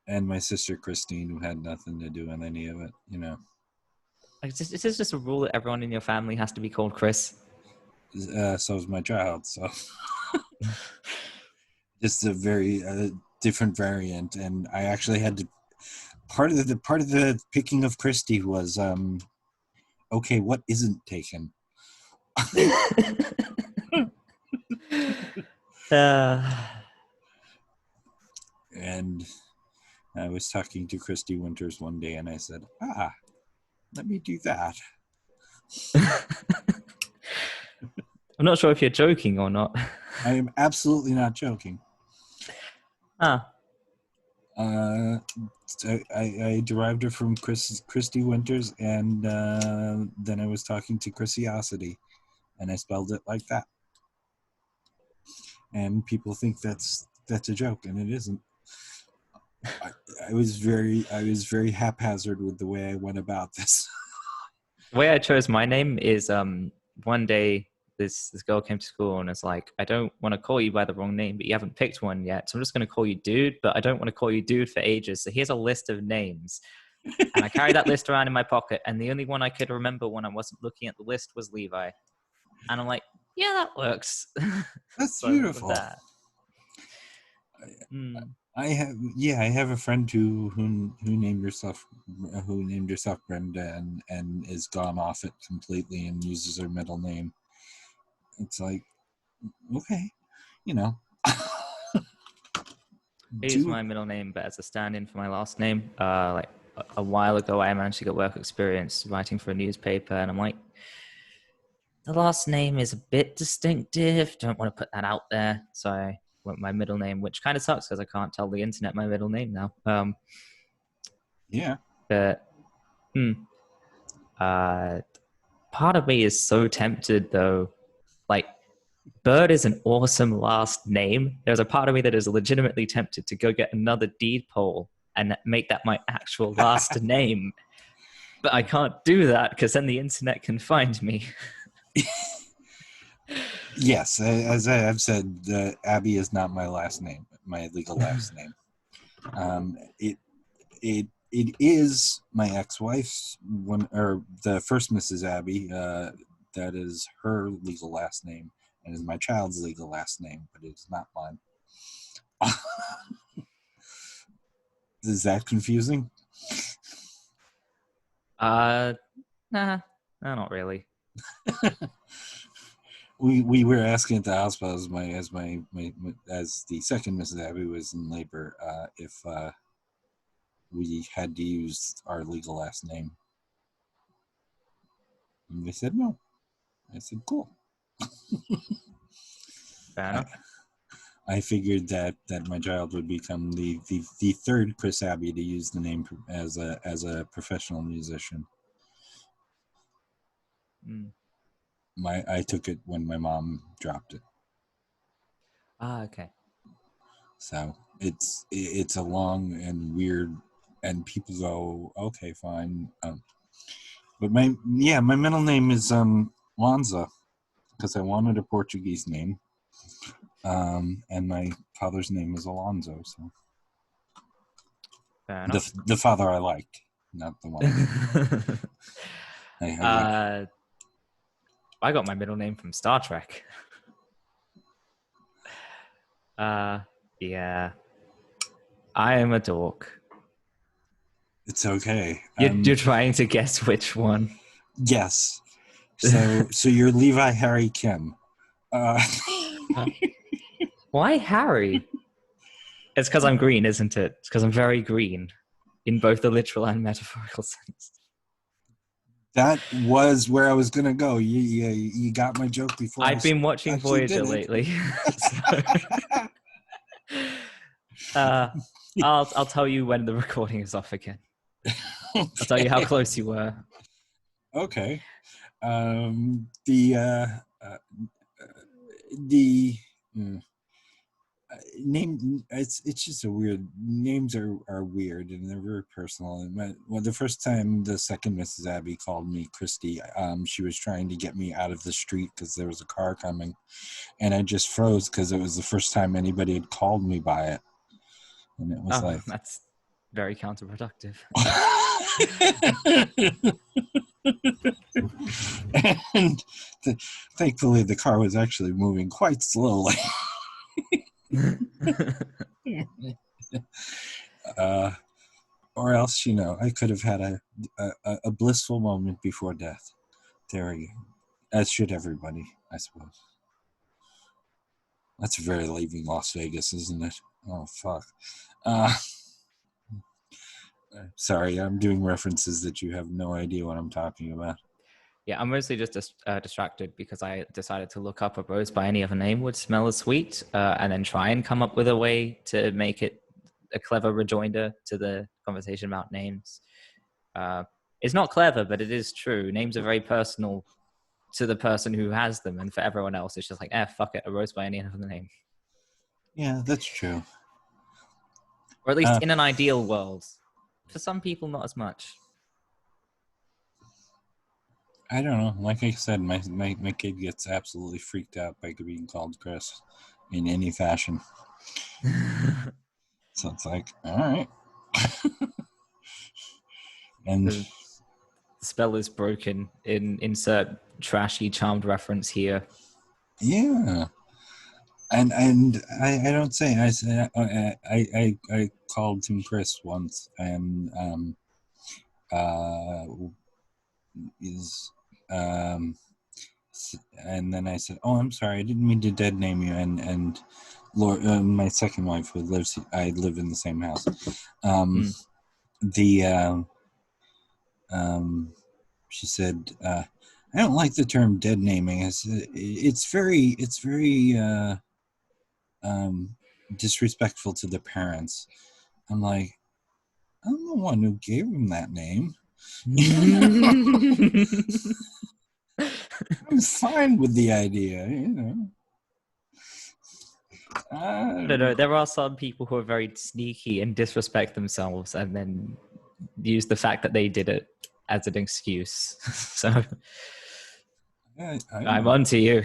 Speaker 1: and my sister Christine, who had nothing to do with any of it. You know.
Speaker 3: Like, is this just a rule that everyone in your family has to be called Chris?
Speaker 1: So is my child. So just a very different variant, and I actually had to. Part of the picking of Christy was okay, what isn't taken? And I was talking to Christy Winters one day, and I said, let me do that.
Speaker 3: I'm not sure if you're joking or not.
Speaker 1: I am absolutely not joking. I derived it from Christy Winters, and then I was talking to Chrisiosity, and I spelled it like that. And people think that's a joke, and it isn't. I was very haphazard with the way I went about this.
Speaker 3: The way I chose my name is one day this girl came to school and it's like, I don't want to call you by the wrong name, but you haven't picked one yet. So I'm just going to call you Dude, but I don't want to call you Dude for ages. So here's a list of names. And I carried that list around in my pocket. And the only one I could remember when I wasn't looking at the list was Levi. And I'm like, yeah, that works.
Speaker 1: That's
Speaker 3: So
Speaker 1: beautiful.
Speaker 3: that.
Speaker 1: I have a friend who named herself Brenda and is gone off it completely and uses her middle name. It's like, okay, you know.
Speaker 3: I use my middle name, but as a stand-in for my last name. Like a while ago, I managed to get work experience writing for a newspaper, and I'm like, the last name is a bit distinctive. Don't want to put that out there, so I went my middle name, which kind of sucks because I can't tell the internet my middle name now.
Speaker 1: Yeah.
Speaker 3: But part of me is so tempted, though. Like, Bird is an awesome last name. There's a part of me that is legitimately tempted to go get another deed poll and make that my actual last name. But I can't do that because then the internet can find me.
Speaker 1: Yes, as I have said, Abby is not my last name, my legal last name. It is my ex-wife's one, or the first Mrs. Abby. That is her legal last name, and is my child's legal last name, but it's not mine. Is that confusing?
Speaker 3: Nah, not really.
Speaker 1: we were asking at the hospital as the second Mrs. Abbey was in labor, if we had to use our legal last name. And they said no. I said, cool.
Speaker 3: Fair enough.
Speaker 1: I figured that my child would become the third Chris Abbey to use the name as a professional musician. I took it when my mom dropped it.
Speaker 3: Okay.
Speaker 1: So it's a long and weird, and people go, okay, fine. But my middle name is Lanza, because I wanted a Portuguese name. And my father's name is Alonzo, so
Speaker 3: Fair enough.
Speaker 1: the father I liked, not the one.
Speaker 3: I got my middle name from Star Trek. Yeah. I am a dork.
Speaker 1: It's okay.
Speaker 3: You're trying to guess which one.
Speaker 1: Yes. So you're Levi Harry Kim.
Speaker 3: Why Harry? It's because I'm green, isn't it? It's because I'm very green in both the literal and metaphorical sense.
Speaker 1: That was where I was going to go. You got my joke before.
Speaker 3: I've been watching Voyager lately. I'll tell you when the recording is off again. I'll tell you how close you were.
Speaker 1: Okay. The name, it's just a weird, names are weird and they're very personal. And the first time the second Mrs. Abbey called me Christy, she was trying to get me out of the street because there was a car coming, and I just froze because it was the first time anybody had called me by it, and it was like,
Speaker 3: that's very counterproductive.
Speaker 1: And thankfully the car was actually moving quite slowly. Or else, I could have had a blissful moment before death. There we go. As should everybody, I suppose. That's very Leaving Las Vegas, isn't it? Oh, fuck. Sorry, I'm doing references that you have no idea what I'm talking about.
Speaker 3: Yeah, I'm mostly just distracted because I decided to look up a rose by any other name would smell as sweet, and then try and come up with a way to make it a clever rejoinder to the conversation about names. It's not clever, but it is true. Names are very personal to the person who has them, and for everyone else, it's just like, fuck it, a rose by any other name.
Speaker 1: Yeah, that's true.
Speaker 3: Or at least in an ideal world. For some people, not as much.
Speaker 1: I don't know. Like I said, my kid gets absolutely freaked out by being called Chris in any fashion. So it's like, all right. And
Speaker 3: the spell is broken. Insert trashy charmed reference here.
Speaker 1: Yeah. And I don't say, I said, I called him Chris once, and and then I said, "Oh, I'm sorry, I didn't mean to dead name you." And Lord, my second wife, who lives, I live in the same house. She said, "I don't like the term dead naming. It's very disrespectful to the parents." I'm like, I'm the one who gave him that name. I'm fine with the idea,
Speaker 3: No, there are some people who are very sneaky and disrespect themselves and then use the fact that they did it as an excuse. So I'm onto you.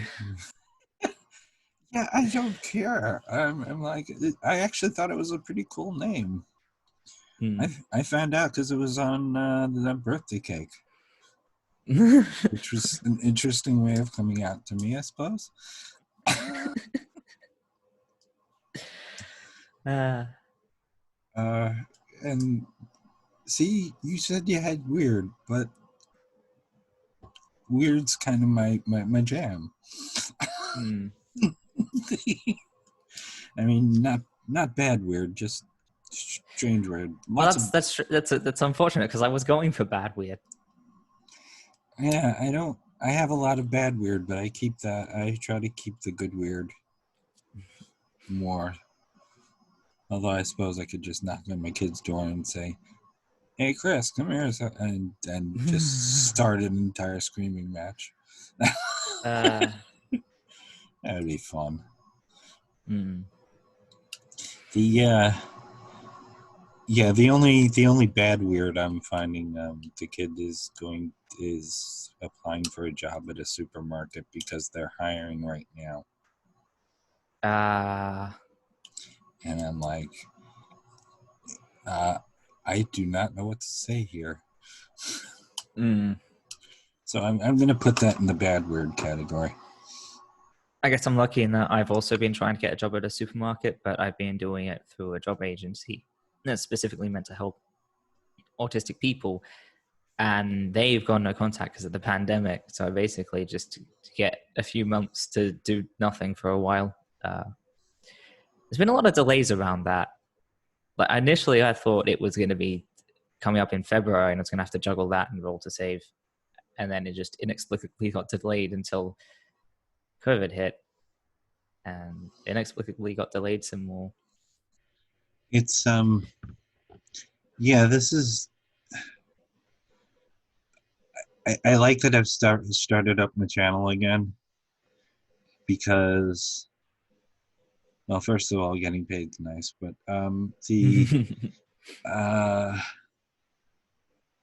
Speaker 1: Yeah, I don't care. I'm like, I actually thought it was a pretty cool name. I found out because it was on the birthday cake. Which was an interesting way of coming out to me, I suppose. And see, you said you had weird, but weird's kind of my jam.
Speaker 3: Hmm.
Speaker 1: I mean, not bad weird, just strange weird.
Speaker 3: Well, that's unfortunate because I was going for bad weird.
Speaker 1: Yeah, I have a lot of bad weird, but I try to keep the good weird more. Although I suppose I could just knock on my kid's door and say, "Hey, Chris, come here," and just start an entire screaming match.
Speaker 3: uh,
Speaker 1: That'd be fun.
Speaker 3: hmm.
Speaker 1: The only bad weird I'm finding, the kid is applying for a job at a supermarket because they're hiring right now, and I'm like, I do not know what to say here. So I'm going to put that in the bad weird category.
Speaker 3: I guess I'm lucky in that I've also been trying to get a job at a supermarket, but I've been doing it through a job agency that's specifically meant to help autistic people. And they've got no contact because of the pandemic. So I basically just to get a few months to do nothing for a while. There's been a lot of delays around that. Like initially I thought it was going to be coming up in February and I was going to have to juggle that and roll to save. And then it just inexplicably got delayed until COVID hit and inexplicably got delayed some more.
Speaker 1: It's yeah, this is I like that I've started up my channel again because, well, first of all, getting paid is nice, but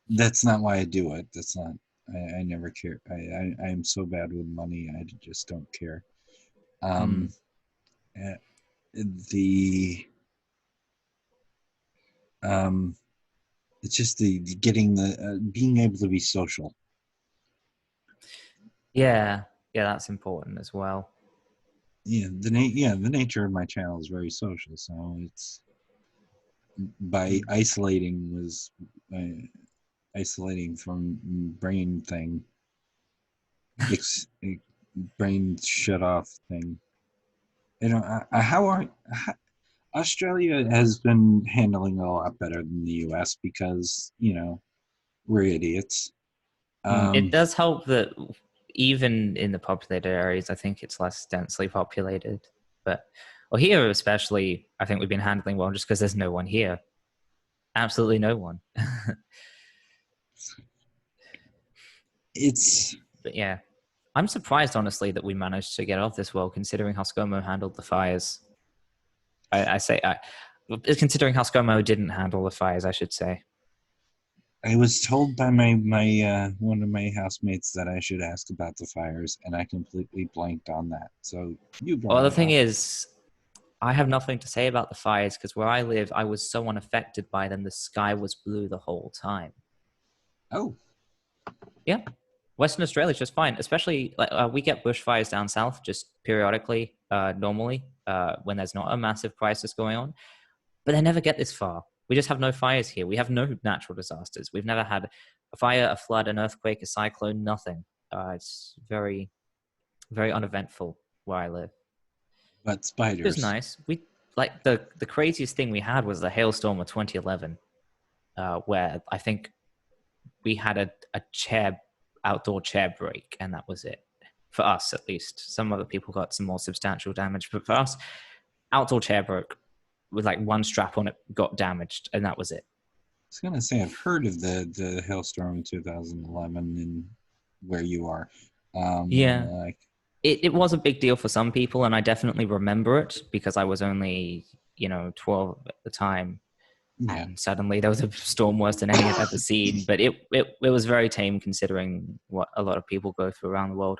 Speaker 1: that's not why I do it. That's not. I never care. I'm so bad with money. I just don't care. The it's just the getting the being able to be social.
Speaker 3: Yeah, that's important as well.
Speaker 1: Yeah, the nature of my channel is very social, so it's by isolating from brain thing, brain shut off thing. You know, Australia has been handling a lot better than the U.S. because we're idiots.
Speaker 3: It does help that even in the populated areas, I think it's less densely populated. But here especially, I think we've been handling well just because there's no one here. Absolutely no one. But yeah, I'm surprised, honestly, that we managed to get off this well, considering how ScoMo handled the fires. Considering how ScoMo didn't handle the fires, I should say.
Speaker 1: I was told by my one of my housemates that I should ask about the fires, and I completely blanked on that. So you brought it up.
Speaker 3: Well, the thing is, I have nothing to say about the fires because where I live, I was so unaffected by them. The sky was blue the whole time.
Speaker 1: Oh.
Speaker 3: Yeah. Western Australia is just fine, especially we get bushfires down south just periodically, normally, when there's not a massive crisis going on. But they never get this far. We just have no fires here. We have no natural disasters. We've never had a fire, a flood, an earthquake, a cyclone, nothing. It's very, very uneventful where I live.
Speaker 1: But spiders.
Speaker 3: It was nice. The craziest thing we had was the hailstorm of 2011, where I think we had a outdoor chair break, and that was it. For us, at least. Some other people got some more substantial damage, but for us, outdoor chair broke with like one strap on it got damaged, and that was it.
Speaker 1: I was gonna say I've heard of the hailstorm in 2011 in where you are.
Speaker 3: Yeah, it was a big deal for some people, and I definitely remember it because I was only 12 at the time. Yeah. And suddenly there was a storm worse than any I've ever seen, but it was very tame considering what a lot of people go through around the world.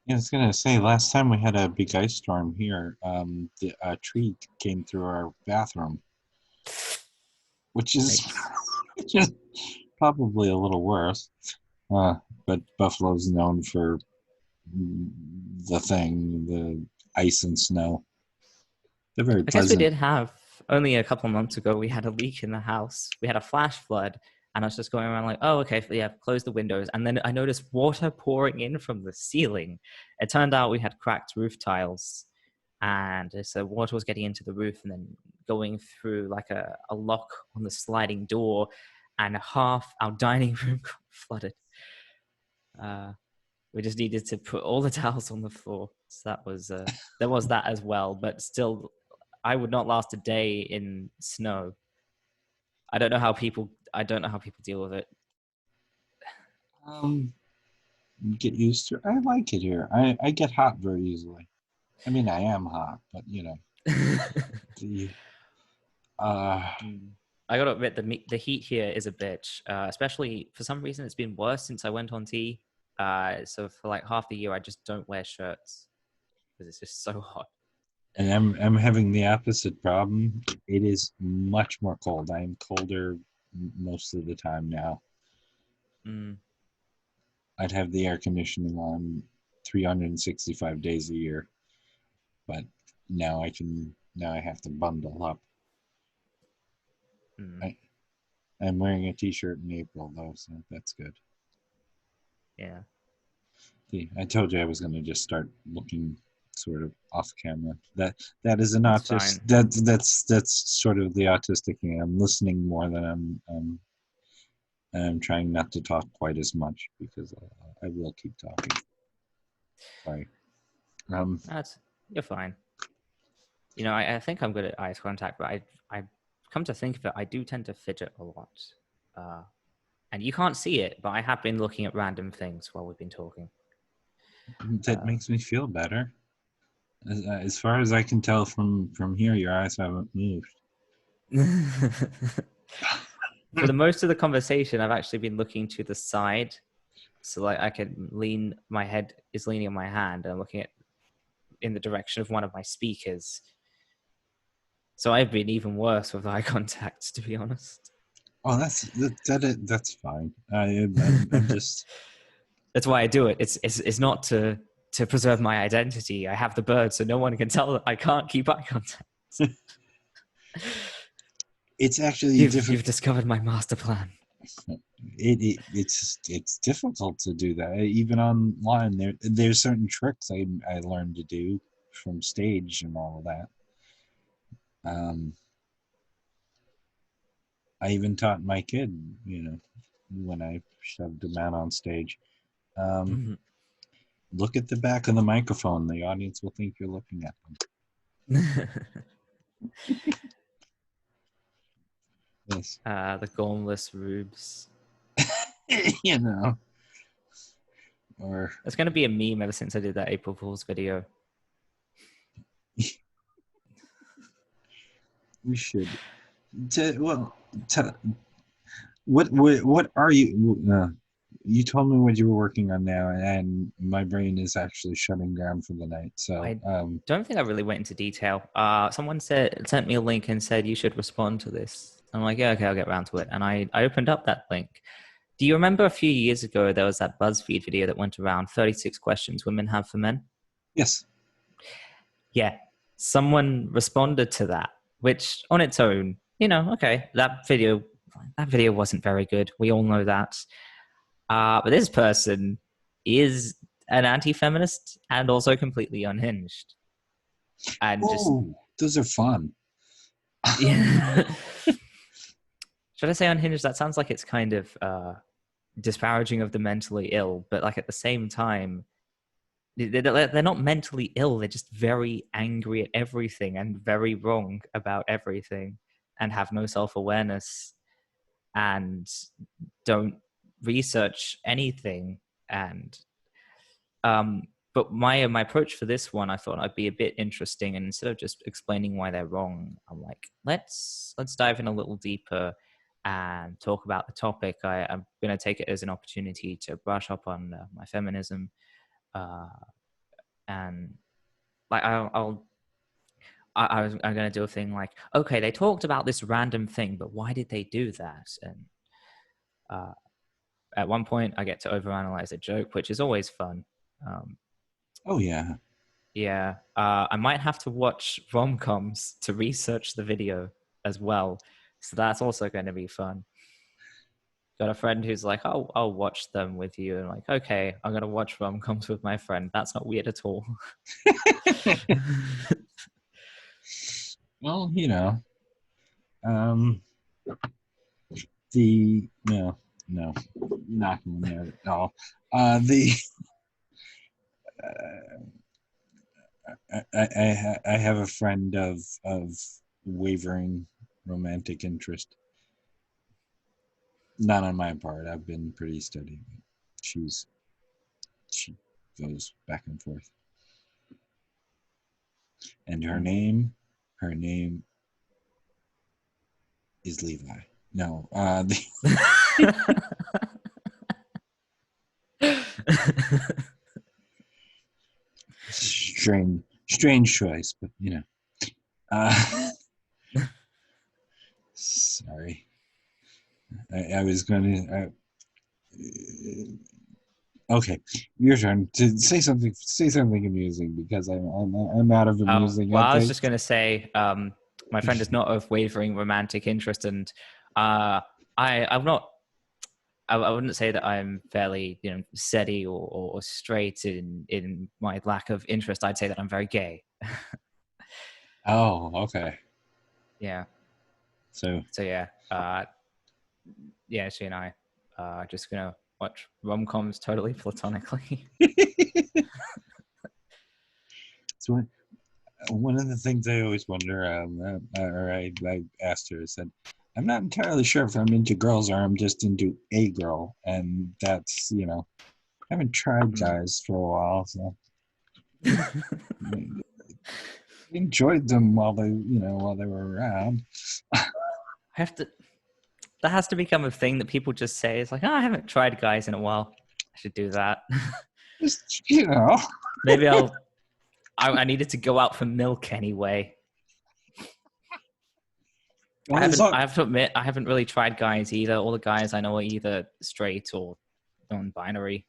Speaker 1: Yeah, I was gonna say last time we had a big ice storm here, a tree came through our bathroom, which is probably a little worse. But Buffalo's known for the ice and snow. They're very pleasant.
Speaker 3: I guess we did have only a couple months ago. We had a leak in the house. We had a flash flood, And I was just going around like, oh, okay, yeah, close the windows. And then I noticed water pouring in from the ceiling. It turned out we had cracked roof tiles. And so water was getting into the roof and then going through like a lock on the sliding door. And half our dining room got flooded. We just needed to put all the towels on the floor. So that was, there was that as well. But still, I would not last a day in snow. I don't know how people deal with it.
Speaker 1: Get used to it. I like it here. I get hot very easily. I mean, I am hot, but you know.
Speaker 3: I gotta admit, the heat here is a bitch. Especially for some reason, it's been worse since I went on T. So for like half the year, I just don't wear shirts because it's just so hot.
Speaker 1: And I'm having the opposite problem. It is much more cold. I am colder most of the time now. I'd have the air conditioning on 365 days a year, but now I have to bundle up. I'm wearing a t-shirt in April though, so that's good.
Speaker 3: Yeah.
Speaker 1: See, I told you I was going to just start looking sort of off camera. That is an autistic. That's sort of the autistic thing. I'm listening more than I'm trying not to talk quite as much because I will keep talking. Sorry.
Speaker 3: You're fine. You know, I think I'm good at eye contact, but I come to think of it, I do tend to fidget a lot. And you can't see it, but I have been looking at random things while we've been talking.
Speaker 1: That makes me feel better. As far as I can tell from here, your eyes haven't moved.
Speaker 3: For the most of the conversation, I've actually been looking to the side. So like I can my head is leaning on my hand and I'm looking in the direction of one of my speakers. So I've been even worse with eye contact, to be honest.
Speaker 1: Oh, that's fine. I'm just.
Speaker 3: That's why I do it. It's not to preserve my identity. I have the bird, so no one can tell that I can't keep eye contact.
Speaker 1: It's actually
Speaker 3: you've discovered my master plan.
Speaker 1: It's difficult to do that even online. There's certain tricks I learned to do from stage and all of that. I even taught my kid, you know, when I shoved him out on stage. Look at the back of the microphone. The audience will think you're looking at them. Yes.
Speaker 3: The gormless rubes.
Speaker 1: You know. Or
Speaker 3: it's going to be a meme ever since I did that April Fool's video.
Speaker 1: We should. What are you? You told me what you were working on now, and my brain is actually shutting down for the night. So
Speaker 3: I don't think I really went into detail. Someone sent me a link and said you should respond to this. I'm like, yeah, okay, I'll get around to it. And I opened up that link. Do you remember a few years ago there was that BuzzFeed video that went around 36 questions women have for men?
Speaker 1: Yes.
Speaker 3: Yeah. Someone responded to that, which on its own, you know, okay, that video wasn't very good. We all know that. But this person is an anti-feminist and also completely unhinged. And
Speaker 1: those are fun.
Speaker 3: Yeah. Should I say unhinged? That sounds like it's kind of disparaging of the mentally ill, but like at the same time, they're not mentally ill. They're just very angry at everything and very wrong about everything and have no self-awareness and don't research anything. And but my approach for this one, I thought I'd be a bit interesting, and instead of just explaining why they're wrong, I'm like, let's dive in a little deeper and talk about the topic. I'm going to take it as an opportunity to brush up on my feminism, and like I'm going to do a thing like, okay, they talked about this random thing, but why did they do that? And at one point, I get to overanalyze a joke, which is always fun.
Speaker 1: Oh yeah.
Speaker 3: Yeah, I might have to watch rom-coms to research the video as well, so that's also going to be fun. got a friend who's like, "Oh, I'll watch them with you," and I'm like, "Okay, I'm gonna watch rom-coms with my friend. That's not weird at all."
Speaker 1: Well, um, the no, not going there at all. The I have a friend of wavering romantic interest. Not on my part. I've been pretty steady. She goes back and forth. And her name is Levi. No, strange choice, but sorry. I was going to. Okay, your turn to say something. Say something amusing because I'm out of amusing.
Speaker 3: Well,
Speaker 1: I
Speaker 3: I was
Speaker 1: think.
Speaker 3: just going to say, my friend is not of wavering romantic interest, and I'm not. I wouldn't say that I'm fairly, steady or straight in my lack of interest. I'd say that I'm very gay.
Speaker 1: Oh, okay.
Speaker 3: Yeah.
Speaker 1: So
Speaker 3: yeah, she and I are just gonna watch rom-coms totally platonically.
Speaker 1: So one of the things I always wonder, or I asked her, I said, I'm not entirely sure if I'm into girls or I'm just into a girl, and that's I haven't tried guys for a while, so enjoyed them while they were around.
Speaker 3: That has to become a thing that people just say. It's like, I haven't tried guys in a while. I should do that.
Speaker 1: Just
Speaker 3: Maybe I needed to go out for milk anyway. I have to admit, I haven't really tried guys either. All the guys I know are either straight or non-binary.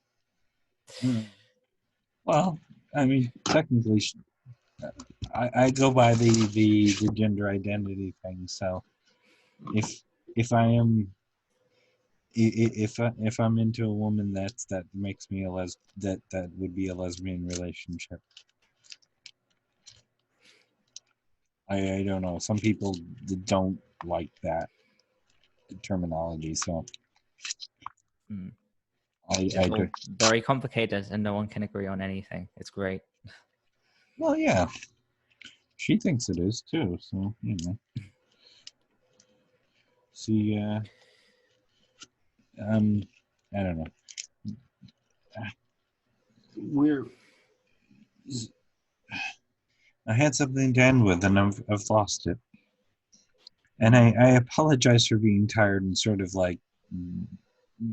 Speaker 1: Well, I mean, technically, I go by the gender identity thing. So if I am if I'm into a woman that makes me that would be a lesbian relationship. I don't know. Some people don't like that terminology, so
Speaker 3: It's all very complicated, and no one can agree on anything. It's great.
Speaker 1: Well, yeah, she thinks it is too. So See, I don't know. I had something to end with, and I've lost it. And I apologize for being tired and sort of like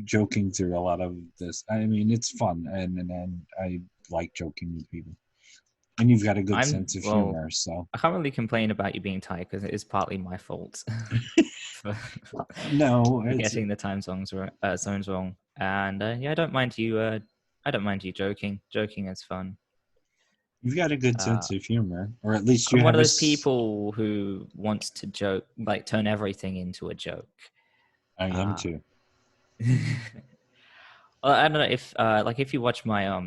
Speaker 1: joking through a lot of this. I mean, it's fun, and I like joking with people. And you've got a good sense of humor, so
Speaker 3: I can't really complain about you being tired because it is partly my fault.
Speaker 1: No,
Speaker 3: getting the time zones wrong, and I don't mind you. I don't mind you joking. Joking is fun.
Speaker 1: You've got a good sense of humor, or at least
Speaker 3: I'm one of those people who wants to joke, like turn everything into a joke.
Speaker 1: I am too.
Speaker 3: I don't know if if you watch my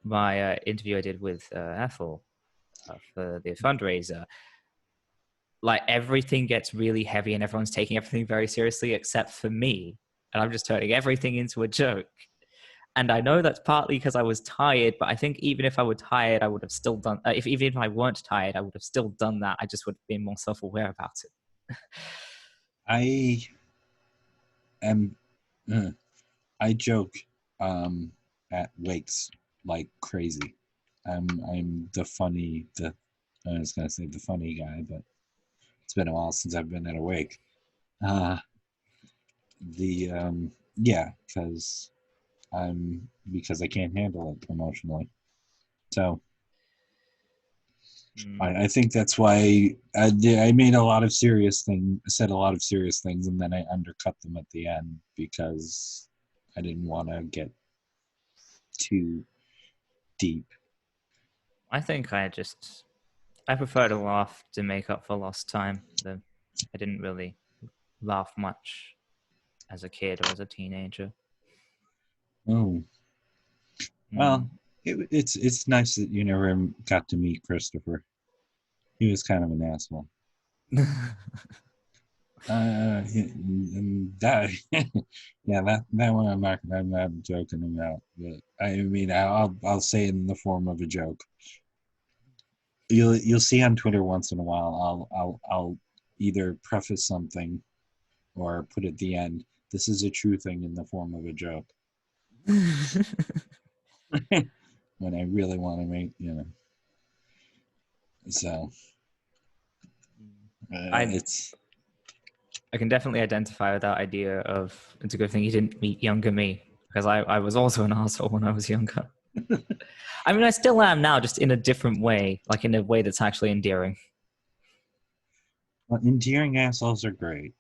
Speaker 3: my interview I did with Ethel for the fundraiser, like everything gets really heavy and everyone's taking everything very seriously except for me, and I'm just turning everything into a joke. And I know that's partly because I was tired, but I think even if I were tired, I would have still done. Even if I weren't tired, I would have still done that. I just would have been more self-aware about it.
Speaker 1: I am. I joke at wakes like crazy. I'm the funny. I was gonna say the funny guy, but it's been a while since I've been at a wake. Yeah, because I can't handle it emotionally. So I think that's why I made a lot of said a lot of serious things, and then I undercut them at the end because I didn't want to get too deep.
Speaker 3: I think I prefer to laugh to make up for lost time. I didn't really laugh much. as a kid or as a teenager.
Speaker 1: Oh, well, it's nice that you never got to meet Christopher. He was kind of an asshole. And that, yeah, that one I'm not joking about. But I mean, I'll say it in the form of a joke. You'll see on Twitter once in a while. I'll either preface something or put at the end, "This is a true thing" in the form of a joke. When I really want to make, so it's.
Speaker 3: I can definitely identify with that idea of it's a good thing you didn't meet younger me, because I was also an asshole when I was younger. I mean, I still am now, just in a different way, like in a way that's actually endearing.
Speaker 1: Well, endearing assholes are great.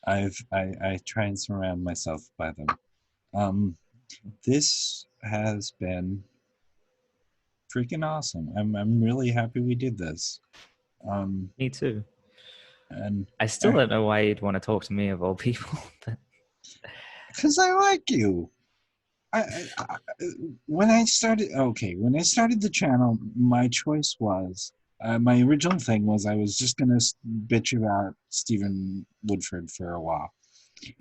Speaker 1: I try and surround myself by them. This has been freaking awesome. I'm really happy we did this.
Speaker 3: Me too.
Speaker 1: And
Speaker 3: I still don't know why you'd want to talk to me of all people.
Speaker 1: Because I like you. When I started the channel, my choice was, my original thing was I was just going to bitch about Stephen Woodford for a while.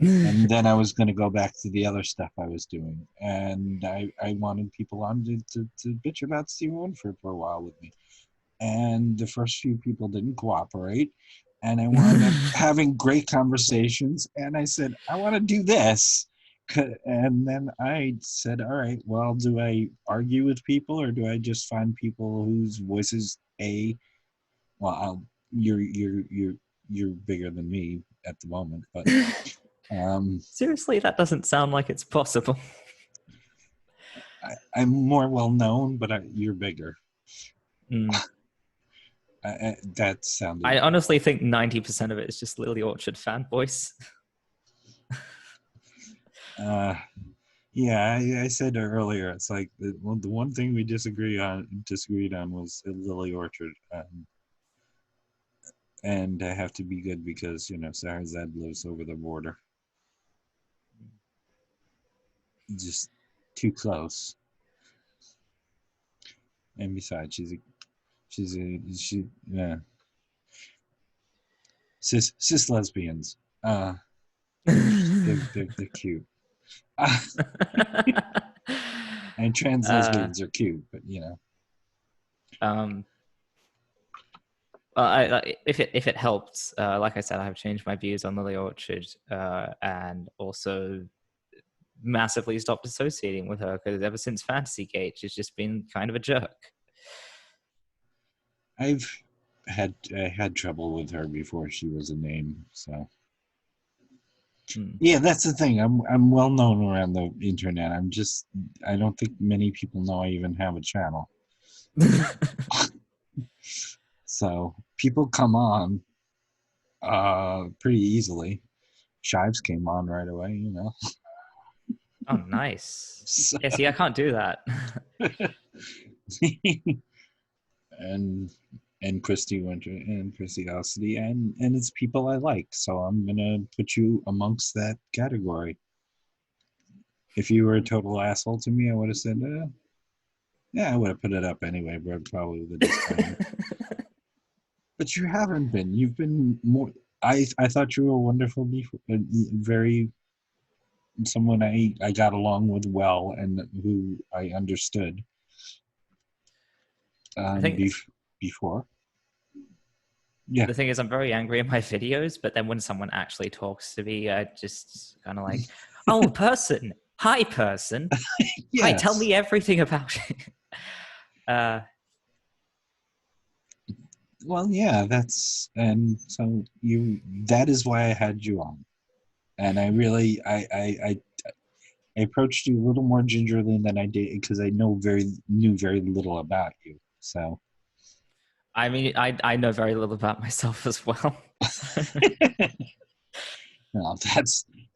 Speaker 1: And then I was going to go back to the other stuff I was doing. And I wanted people on to bitch about Stephen Woodford for a while with me. And the first few people didn't cooperate. And I wound up having great conversations. And I said, I want to do this. And then I said, all right, well, do I argue with people or do I just find people whose voices you're bigger than me at the moment, but
Speaker 3: seriously, that doesn't sound like it's possible.
Speaker 1: I'm more well known, but you're bigger. That sounded.
Speaker 3: I honestly think 90% of it is just Lily Orchard fanboys.
Speaker 1: Yeah, I said earlier, it's like the one thing we disagreed on was Lily Orchard, and I have to be good because Sarazad lives over the border, just too close. And besides, cis lesbians. They're cute. And trans lesbians are cute, but
Speaker 3: if it helps, like I said, I have changed my views on Lily Orchard, and also massively stopped associating with her, because ever since Fantasygate, she's just been kind of a jerk.
Speaker 1: I had trouble with her before she was a name, so. Yeah, that's the thing. I'm well known around the internet. I don't think many people know I even have a channel. So people come on pretty easily. Shives came on right away,
Speaker 3: Oh, nice. So. Yeah, see, I can't do that.
Speaker 1: and Christy Winter and Christy Ossity and it's people I like, so I'm gonna put you amongst that category. If you were a total asshole to me, I would have said, yeah, I would have put it up anyway, but probably with a disclaimer. But you haven't been. You've been more. I thought you were wonderful before, very someone I got along with well and who I understood. I think before. Yeah.
Speaker 3: The thing is, I'm very angry in my videos, but then when someone actually talks to me, I just kind of like, oh, person. Hi, person. Yes. Hi, tell me everything about it.
Speaker 1: Well, yeah, that is why I had you on. And I really, I approached you a little more gingerly than I did because I knew very little about you. So.
Speaker 3: I mean, I know very little about myself as well.
Speaker 1: Well,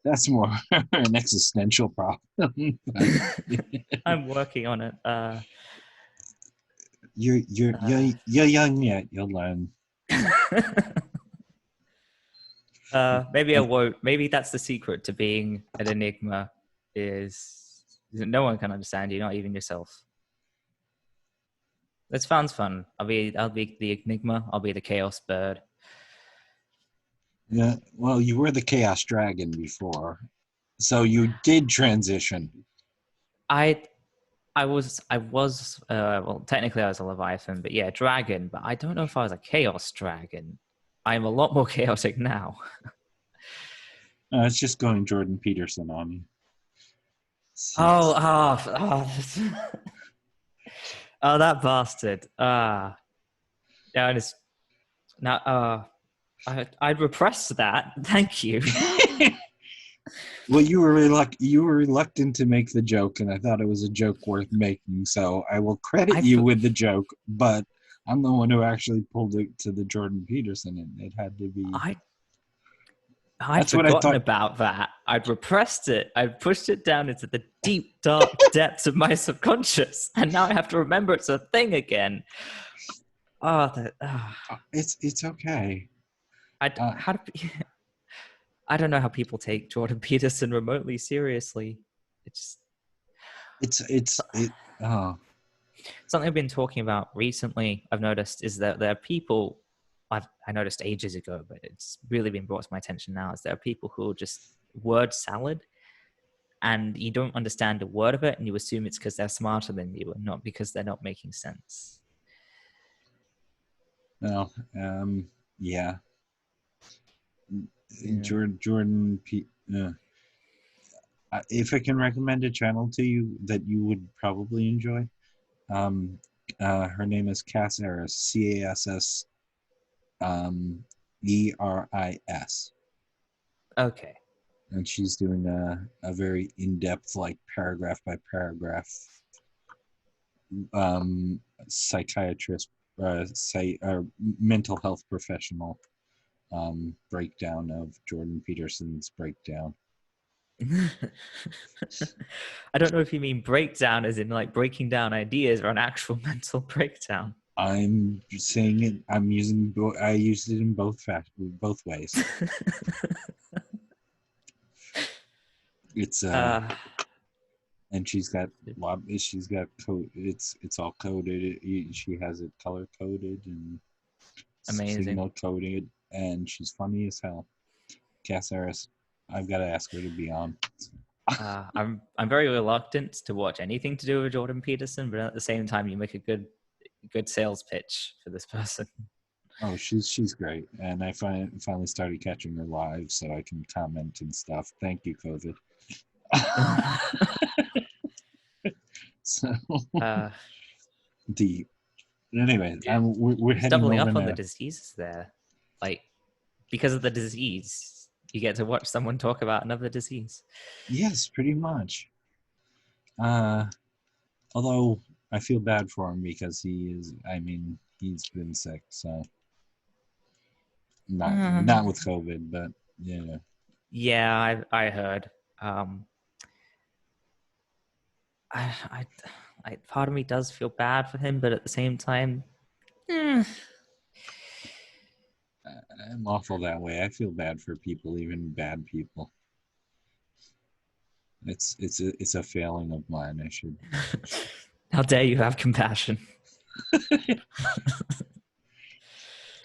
Speaker 1: that's more an existential problem.
Speaker 3: I'm working on it.
Speaker 1: You're young yet. You'll learn.
Speaker 3: Maybe I won't. Maybe that's the secret to being an enigma, is no one can understand you, not even yourself. It sounds fun. I'll be the enigma. I'll be the chaos bird.
Speaker 1: Yeah. Well, you were the chaos dragon before, so you did transition.
Speaker 3: I was well, technically I was a Leviathan, but yeah, dragon. But I don't know if I was a chaos dragon. I'm a lot more chaotic now.
Speaker 1: It's just going Jordan Peterson on you.
Speaker 3: Oh, that bastard. Yeah, it's now. I'd repress that. Thank you.
Speaker 1: Well, you were reluctant to make the joke, and I thought it was a joke worth making. So I will credit you with the joke, but I'm the one who actually pulled it to the Jordan Peterson, and it had to be.
Speaker 3: I'd forgotten about that. I'd repressed it. I pushed it down into the deep, dark depths of my subconscious, and now I have to remember it's a thing again.
Speaker 1: It's okay.
Speaker 3: I don't know how people take Jordan Peterson remotely seriously. Something I've been talking about recently, I've noticed, is that there are people I noticed ages ago, but it's really been brought to my attention now, is there are people who are just word salad, and you don't understand a word of it, and you assume it's because they're smarter than you, and not because they're not making sense.
Speaker 1: Well, yeah. Jordan if I can recommend a channel to you that you would probably enjoy, her name is Cass Eris, Cass Eris.
Speaker 3: Okay.
Speaker 1: And she's doing a very in-depth, like paragraph by paragraph, psychiatrist, mental health professional breakdown of Jordan Peterson's breakdown.
Speaker 3: I don't know if you mean breakdown as in like breaking down ideas, or an actual mental breakdown.
Speaker 1: I'm saying it. I used it in both ways. It's and she's got code. It's all coded. She has it color coded and
Speaker 3: amazing,
Speaker 1: signal coded, and she's funny as hell. Cass Eris, I've got to ask her to be on.
Speaker 3: I'm very reluctant to watch anything to do with Jordan Peterson, but at the same time, you make a good sales pitch for this person.
Speaker 1: Oh, she's great, and I finally started catching her live, so I can comment and stuff. Thank you, COVID. So anyway, we're heading
Speaker 3: doubling
Speaker 1: over
Speaker 3: up on
Speaker 1: now.
Speaker 3: the diseases there, like because of the disease, you get to watch someone talk about another disease.
Speaker 1: Yes, pretty much. Although I feel bad for him because he's been sick, so not with COVID, but yeah.
Speaker 3: Yeah, I heard. I part of me does feel bad for him, but at the same time,
Speaker 1: I'm awful that way. I feel bad for people, even bad people. It's a failing of mine. I should.
Speaker 3: How dare you have compassion?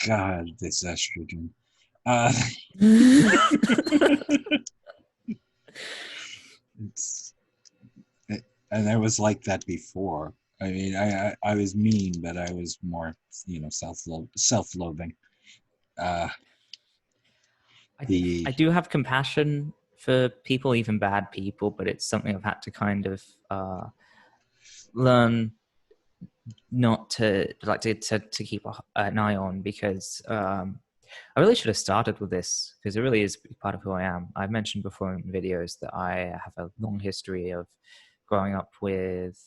Speaker 1: God, this estrogen. And I was like that before. I mean, I was mean, but I was more, self-loathing.
Speaker 3: I do have compassion for people, even bad people, but it's something I've had to kind of learn not to to keep an eye on, because I really should have started with this, because it really is part of who I am. I've mentioned before in videos that I have a long history of growing up with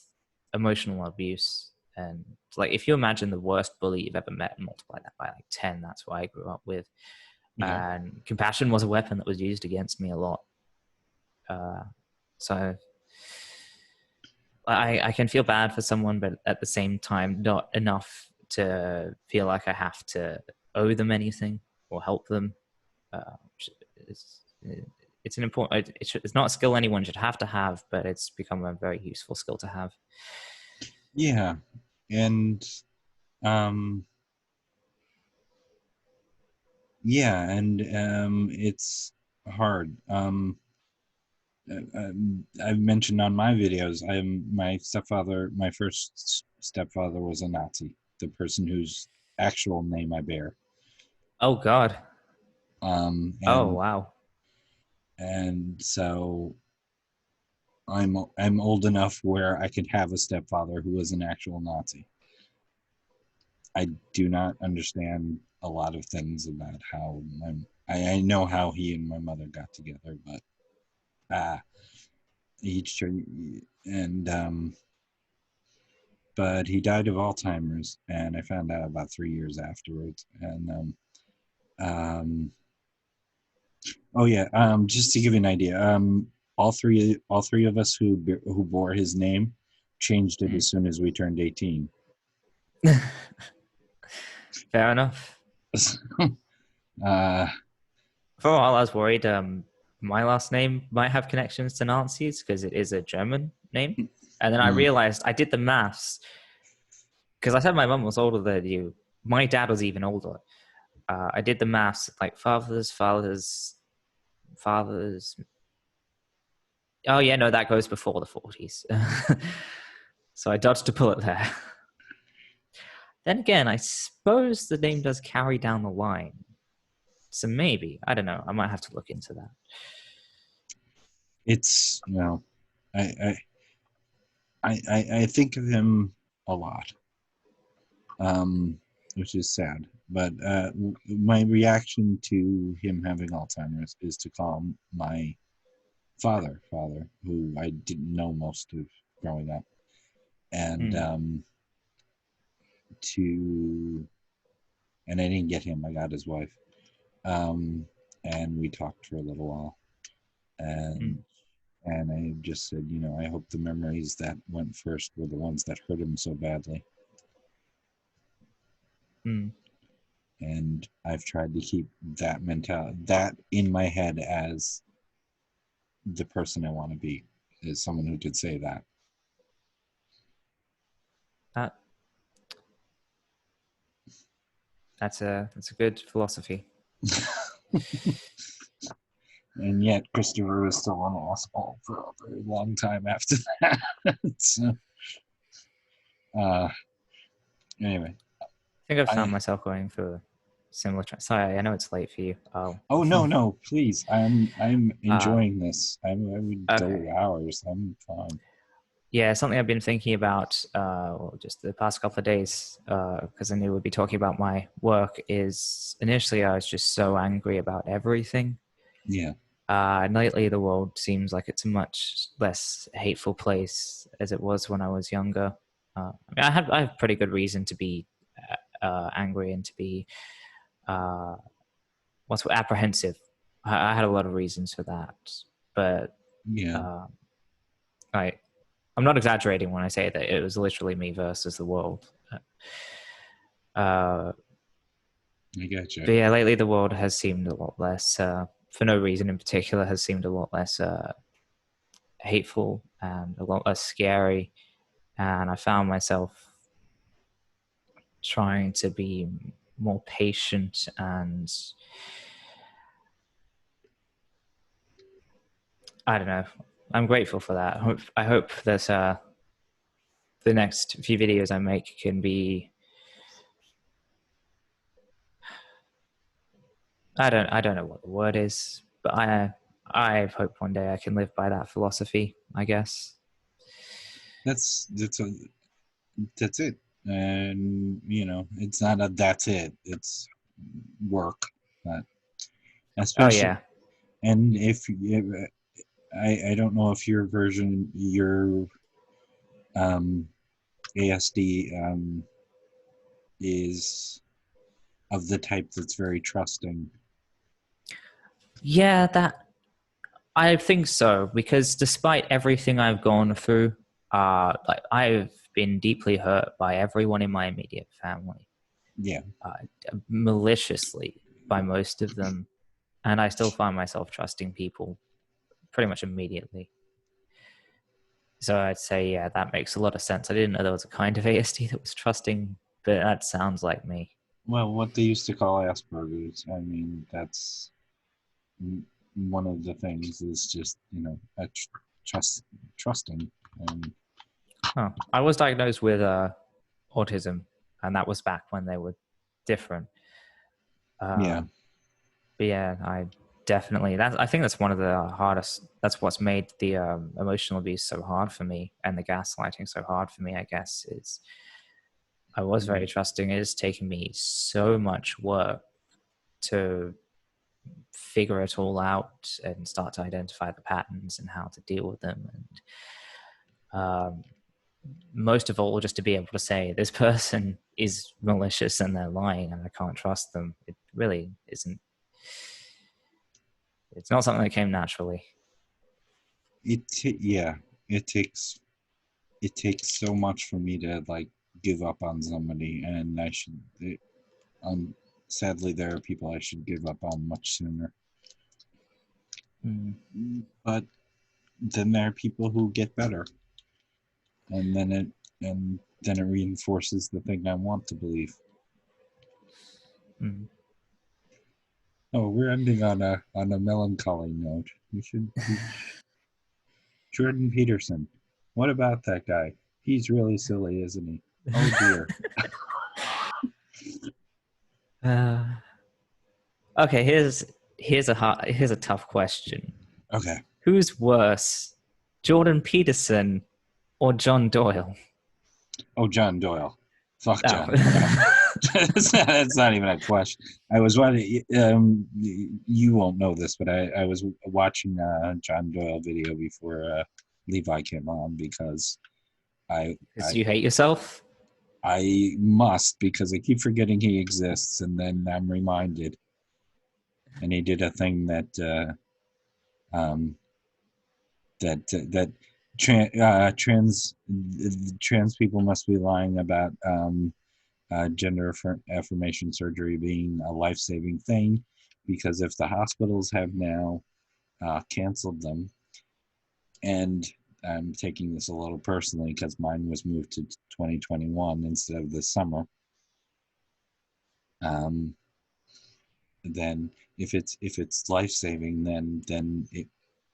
Speaker 3: emotional abuse. And like, if you imagine the worst bully you've ever met and multiply that by like 10, that's what I grew up with. Yeah. And compassion was a weapon that was used against me a lot. So I can feel bad for someone, but at the same time, not enough to feel like I have to owe them anything or help them. it's an important. It's not a skill anyone should have to have, but it's become a very useful skill to have.
Speaker 1: Yeah, and it's hard. I've mentioned on my videos, my first stepfather was a Nazi, the person whose actual name I bear.
Speaker 3: Oh God.
Speaker 1: Um,
Speaker 3: Oh
Speaker 1: and
Speaker 3: wow.
Speaker 1: and so I'm old enough where I could have a stepfather who was an actual Nazi. I do not understand a lot of things about how I know how he and my mother got together, but each and but he died of Alzheimer's, and I found out about 3 years afterwards. And oh yeah, just to give you an idea, all three of us who bore his name changed it as soon as we turned 18.
Speaker 3: Fair enough.
Speaker 1: uh,
Speaker 3: For a while, I was worried my last name might have connections to Nazis because it is a German name. And then I realized I did the maths because I said my mum was older than you. My dad was even older. I did the maths, like fathers. Oh, yeah, no, that goes before the 40s. So I dodged a bullet there. Then again, I suppose the name does carry down the line. So maybe, I don't know. I might have to look into that.
Speaker 1: it's I think of him a lot, which is sad. But my reaction to him having Alzheimer's is to call him my father, who I didn't know most of growing up, and and I didn't get him. I got his wife, and we talked for a little while, and I just said, I hope the memories that went first were the ones that hurt him so badly. And I've tried to keep that mentality, that in my head as the person I want to be, is someone who could say that.
Speaker 3: That's a good philosophy.
Speaker 1: And yet Christopher was still an asshole for a very long time after that. So, anyway.
Speaker 3: I think I've found myself going through similar. Sorry, I know it's late for you.
Speaker 1: Oh no, please! I'm enjoying this. I would go hours. I'm fine.
Speaker 3: Yeah, something I've been thinking about just the past couple of days, because I knew we'd be talking about my work, is initially I was just so angry about everything.
Speaker 1: Yeah.
Speaker 3: And lately the world seems like it's a much less hateful place as it was when I was younger. I have pretty good reason to be angry and to be apprehensive. I had a lot of reasons for that, but
Speaker 1: yeah,
Speaker 3: I'm not exaggerating when I say that it was literally me versus the world. I
Speaker 1: gotcha.
Speaker 3: But yeah, lately the world has seemed a lot less, for no reason in particular, has seemed a lot less hateful and a lot less scary. And I found myself trying to be more patient, and I don't know. I'm grateful for that. I hope that the next few videos I make can be. I don't know what the word is, but I hope one day I can live by that philosophy, I guess.
Speaker 1: That's it. And it's not that's it. It's work. But especially,
Speaker 3: oh yeah.
Speaker 1: And if I don't know if your ASD is of the type that's very trusting.
Speaker 3: Yeah, I think so, because despite everything I've gone through, like I've been deeply hurt by everyone in my immediate family.
Speaker 1: Yeah.
Speaker 3: Maliciously by most of them. And I still find myself trusting people pretty much immediately. So I'd say, yeah, that makes a lot of sense. I didn't know there was a kind of ASD that was trusting, but that sounds like me.
Speaker 1: Well, what they used to call Asperger's, I mean, that's one of the things is just, trusting. And
Speaker 3: Huh. I was diagnosed with autism, and that was back when they were different.
Speaker 1: yeah,
Speaker 3: But yeah, I definitely I think that's one of the hardest. That's what's made the emotional abuse so hard for me, and the gaslighting so hard for me. I guess is I was very trusting. It has taken me so much work to figure it all out and start to identify the patterns and how to deal with them, and most of all, just to be able to say this person is malicious and they're lying and I can't trust them. It really isn't. It's not something that came naturally.
Speaker 1: it takes so much for me to like give up on somebody, and sadly there are people I should give up on much sooner. But then there are people who get better, and then it reinforces the thing I want to believe. Oh, we're ending on a melancholy note. We should Jordan Peterson. What about that guy? He's really silly, isn't he? Oh dear.
Speaker 3: Okay, here's a tough question.
Speaker 1: Okay.
Speaker 3: Who's worse, Jordan Peterson or John Doyle?
Speaker 1: Oh, John Doyle. Fuck John Doyle. That's not even a question. I was watching. You won't know this, but I was watching John Doyle video before Levi came on because
Speaker 3: you hate yourself.
Speaker 1: I must, because I keep forgetting he exists, and then I'm reminded. And he did a thing that trans people must be lying about gender affirmation surgery being a life-saving thing, because if the hospitals have now canceled them, and I'm taking this a little personally because mine was moved to 2021 instead of this summer, then if it's life-saving, then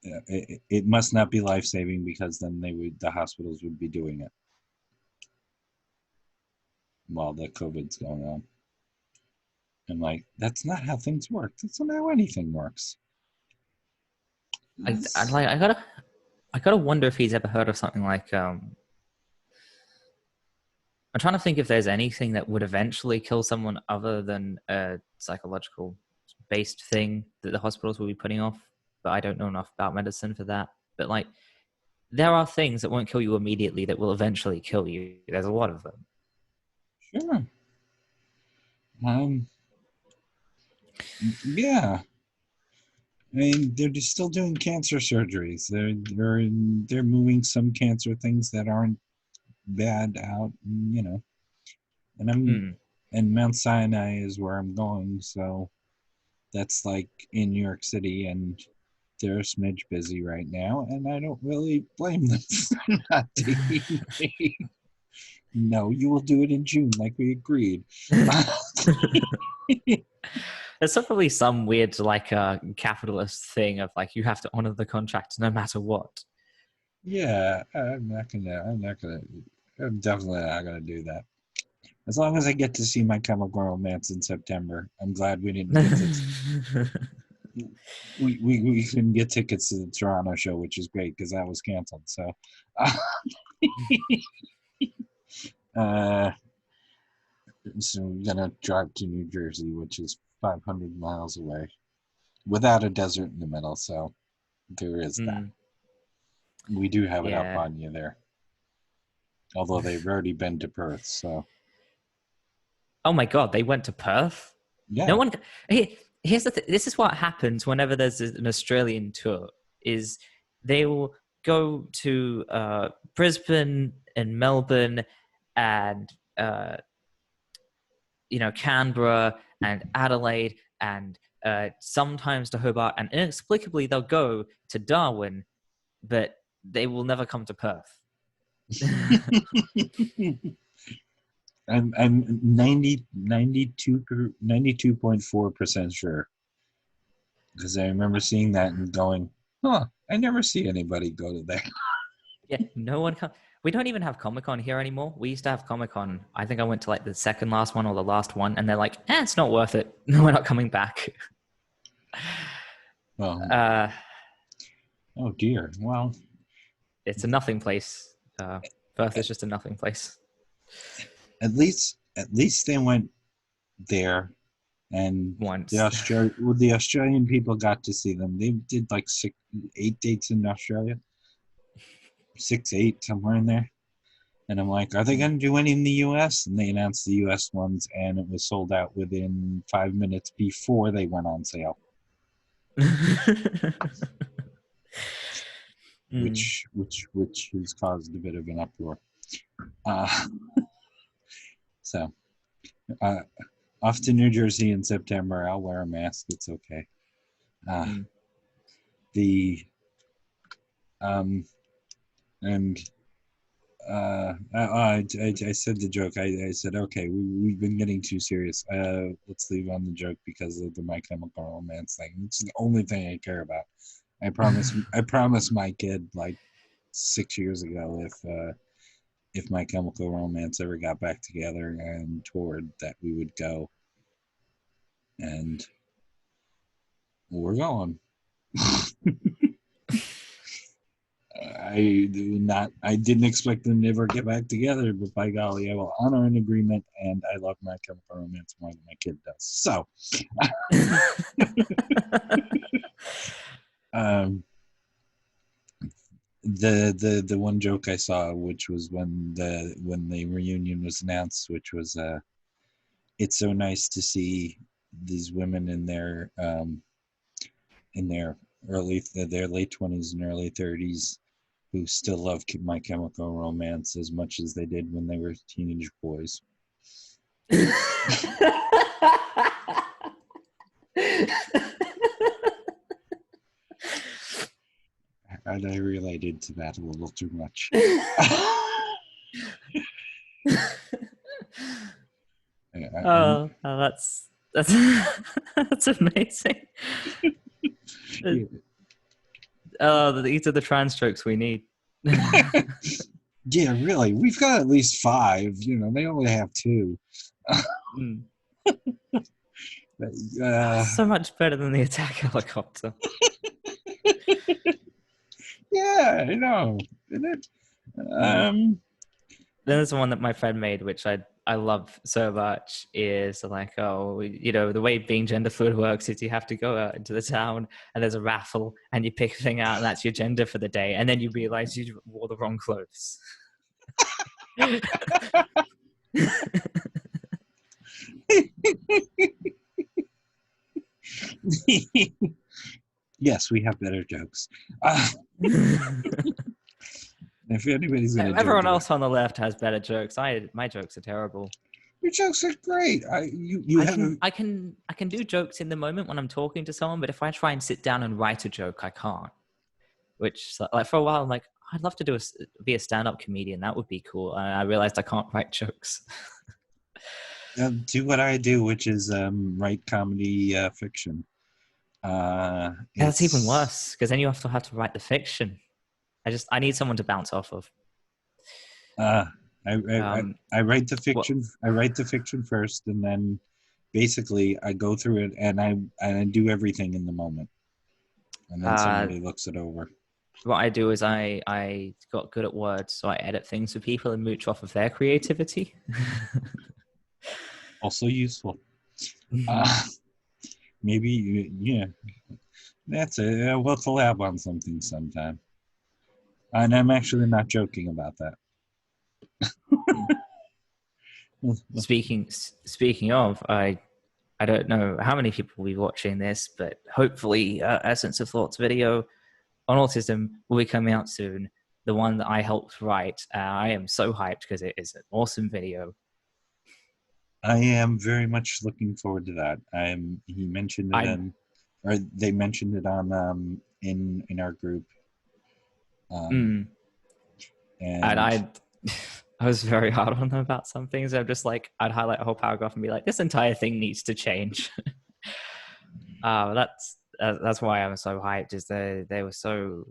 Speaker 1: it must not be life-saving, because then the hospitals would be doing it while the COVID's going on. And like, that's not how things work. That's not how anything works.
Speaker 3: I gotta wonder if he's ever heard of something like I'm trying to think if there's anything that would eventually kill someone other than a psychological based thing that the hospitals will be putting off, but I don't know enough about medicine for that. But like, there are things that won't kill you immediately that will eventually kill you. There's a lot of them.
Speaker 1: Sure. Yeah. I mean, they're just still doing cancer surgeries. They're moving some cancer things that aren't bad out, And and Mount Sinai is where I'm going, so that's like in New York City, and they're a smidge busy right now, and I don't really blame them for not taking me. No, you will do it in June, like we agreed.
Speaker 3: There's probably some weird like capitalist thing of like you have to honor the contract no matter what.
Speaker 1: Yeah, I'm definitely not gonna do that. As long as I get to see My Chemical Romance in September, I'm glad we didn't get to. we couldn't get tickets to the Toronto show, which is great because that was canceled. So, so we're gonna drive to New Jersey, which is 500 miles away, without a desert in the middle. So there is that. We do have it up on you there, although they've already been to Perth. So.
Speaker 3: Oh my God, they went to Perth?
Speaker 1: Yeah.
Speaker 3: No one. Here's the thing. This is what happens whenever there's an Australian tour. Is they will go to Brisbane and Melbourne and Canberra and Adelaide and sometimes to Hobart, and inexplicably they'll go to Darwin, but they will never come to Perth.
Speaker 1: I'm 92.4% sure, because I remember seeing that and going, huh, I never see anybody go to there.
Speaker 3: Yeah, no one comes. We don't even have Comic-Con here anymore. We used to have Comic-Con. I think I went to like the second last one or the last one, and they're like, it's not worth it. No, we're not coming back.
Speaker 1: Well,
Speaker 3: Uh,
Speaker 1: oh dear. Well,
Speaker 3: it's a nothing place. Perth is just a nothing place.
Speaker 1: at least they went there, and
Speaker 3: Once.
Speaker 1: the Australian people got to see them. They did like 8 dates in Australia, 6, 8, somewhere in there. And I'm like, are they going to do any in the U.S.? And they announced the U.S. ones, and it was sold out within 5 minutes before they went on sale. Which has caused a bit of an uproar. So, off to New Jersey in September. I'll wear a mask. It's okay. I said the joke. I said, okay, we've been getting too serious. Let's leave on the joke because of the My Chemical Romance thing. It's the only thing I care about. I promised my kid like 6 years ago if My Chemical Romance ever got back together and toured that we would go. And we're going. I didn't expect them to ever get back together, but by golly, I will honor an agreement, and I love My Chemical Romance more than my kid does. So, the one joke I saw, which was when the reunion was announced, which was it's so nice to see these women in their late 20s and early 30s who still love My Chemical Romance as much as they did when they were teenage boys. And I related to that a little too much.
Speaker 3: That's that's amazing. These are the trans jokes we need.
Speaker 1: Yeah, really. We've got at least 5. They only have 2.
Speaker 3: So much better than the attack helicopter.
Speaker 1: Yeah, I know. Then
Speaker 3: there's one that my friend made, which I love so much, is like, the way being gender fluid works is you have to go out into the town and there's a raffle and you pick a thing out and that's your gender for the day. And then you realize you wore the wrong clothes.
Speaker 1: Yes, we have better jokes. If anybody's gonna
Speaker 3: everyone else on the left has better jokes. My jokes are terrible.
Speaker 1: Your jokes are great. I
Speaker 3: can do jokes in the moment when I'm talking to someone, but if I try and sit down and write a joke, I can't. Which, like, for a while, I'm like, I'd love to be a stand-up comedian. That would be cool. And I realized I can't write jokes.
Speaker 1: Do what I do, which is write comedy fiction.
Speaker 3: That's even worse because then you have to write the fiction. I need someone to bounce off of.
Speaker 1: I write the fiction. I write the fiction first, and then basically I go through it and I do everything in the moment, and then somebody looks it over.
Speaker 3: What I do is I got good at words, so I edit things for people and mooch off of their creativity.
Speaker 1: Also useful. Maybe, yeah. That's it. We'll collab on something sometime. And I'm actually not joking about that.
Speaker 3: Speaking of, I don't know how many people will be watching this, but hopefully Essence of Thoughts video on autism will be coming out soon. The one that I helped write. I am so hyped because it is an awesome video.
Speaker 1: I am very much looking forward to that. He mentioned it or they mentioned it on in our group.
Speaker 3: And
Speaker 1: And
Speaker 3: I was very hard on them about some things. I'm just like, I'd highlight a whole paragraph and be like, this entire thing needs to change. That's why I'm so hyped, is they were so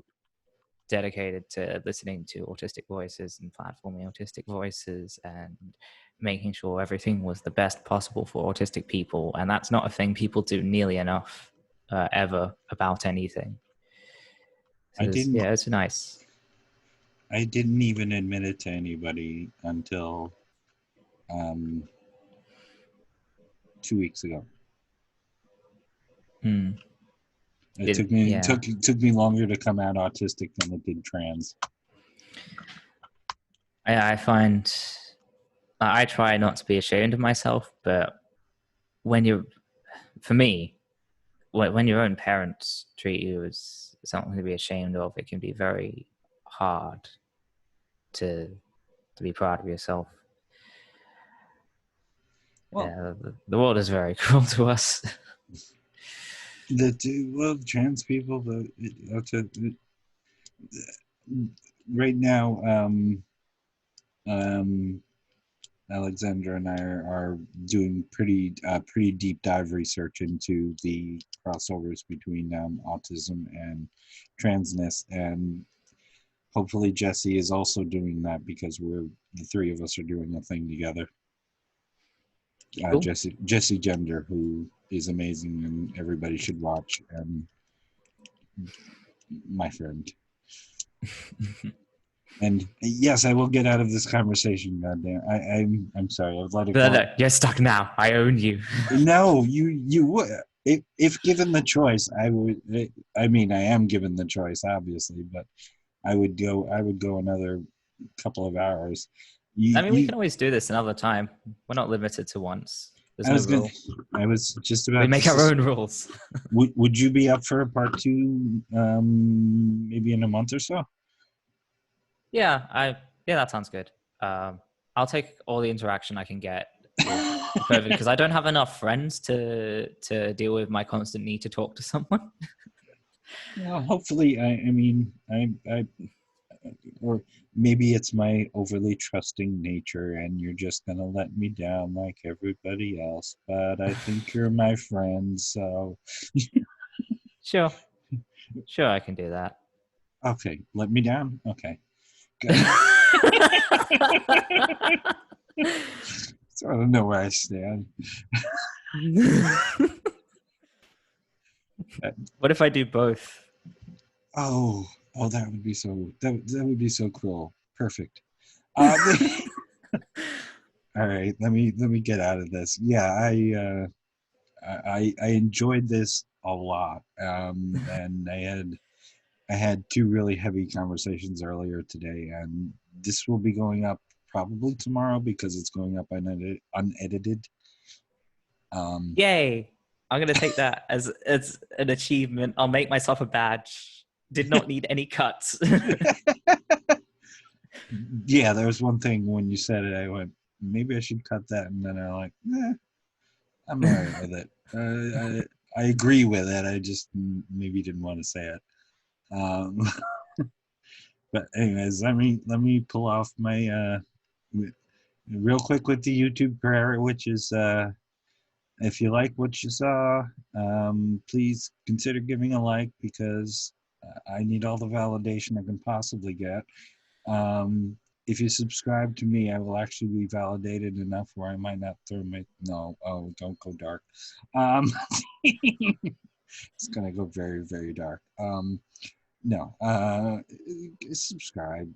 Speaker 3: dedicated to listening to autistic voices and platforming autistic voices and making sure everything was the best possible for autistic people. And that's not a thing people do nearly enough ever about anything. So it's nice.
Speaker 1: I didn't even admit it to anybody until 2 weeks ago. It took me longer to come out autistic than it did trans.
Speaker 3: I find I try not to be ashamed of myself, but when your own parents treat you as something to be ashamed of, it can be very hard to be proud of yourself. Well, the world is very cruel to us.
Speaker 1: Trans people, right now, Alexandra and I are doing pretty deep dive research into the crossovers between autism and transness, and hopefully Jesse is also doing that, because the three of us are doing a thing together. Cool. Jesse Gender, who is amazing and everybody should watch, and my friend. And yes, I will get out of this conversation. Goddamn, I'm sorry. I've let it go.
Speaker 3: No, you're stuck now. I own you.
Speaker 1: No, you would. If given the choice, I would. I mean, I am given the choice, obviously, but I would go another couple of hours.
Speaker 3: We can always do this another time. We're not limited to once. There's no rule.
Speaker 1: I was just about.
Speaker 3: We make our own rules.
Speaker 1: Would you be up for a part 2, maybe in a month or so?
Speaker 3: Yeah, that sounds good. I'll take all the interaction I can get with COVID, because I don't have enough friends to deal with my constant need to talk to someone.
Speaker 1: Well, hopefully, or maybe it's my overly trusting nature, and you're just gonna let me down like everybody else. But I think you're my friend, so.
Speaker 3: Sure, I can do that.
Speaker 1: Okay, let me down. Okay. So I don't know where I stand.
Speaker 3: What if I do both?
Speaker 1: Oh, that would be so. That would be so cool. Perfect. All right, let me get out of this. Yeah, I enjoyed this a lot, and I had 2 really heavy conversations earlier today, and this will be going up probably tomorrow because it's going up unedited.
Speaker 3: Yay! I'm gonna take that as an achievement. I'll make myself a badge. Did not need any cuts.
Speaker 1: Yeah, there was one thing when you said it, I went, maybe I should cut that, and then I'm like, I'm all right with it. I agree with it. I just maybe didn't want to say it. But anyways, let me pull off my real quick with the YouTube prayer, which is if you like what you saw, please consider giving a like, because I need all the validation I can possibly get. If you subscribe to me, I will actually be validated enough where I might not throw my don't go dark. It's gonna go very, very dark. No, subscribe.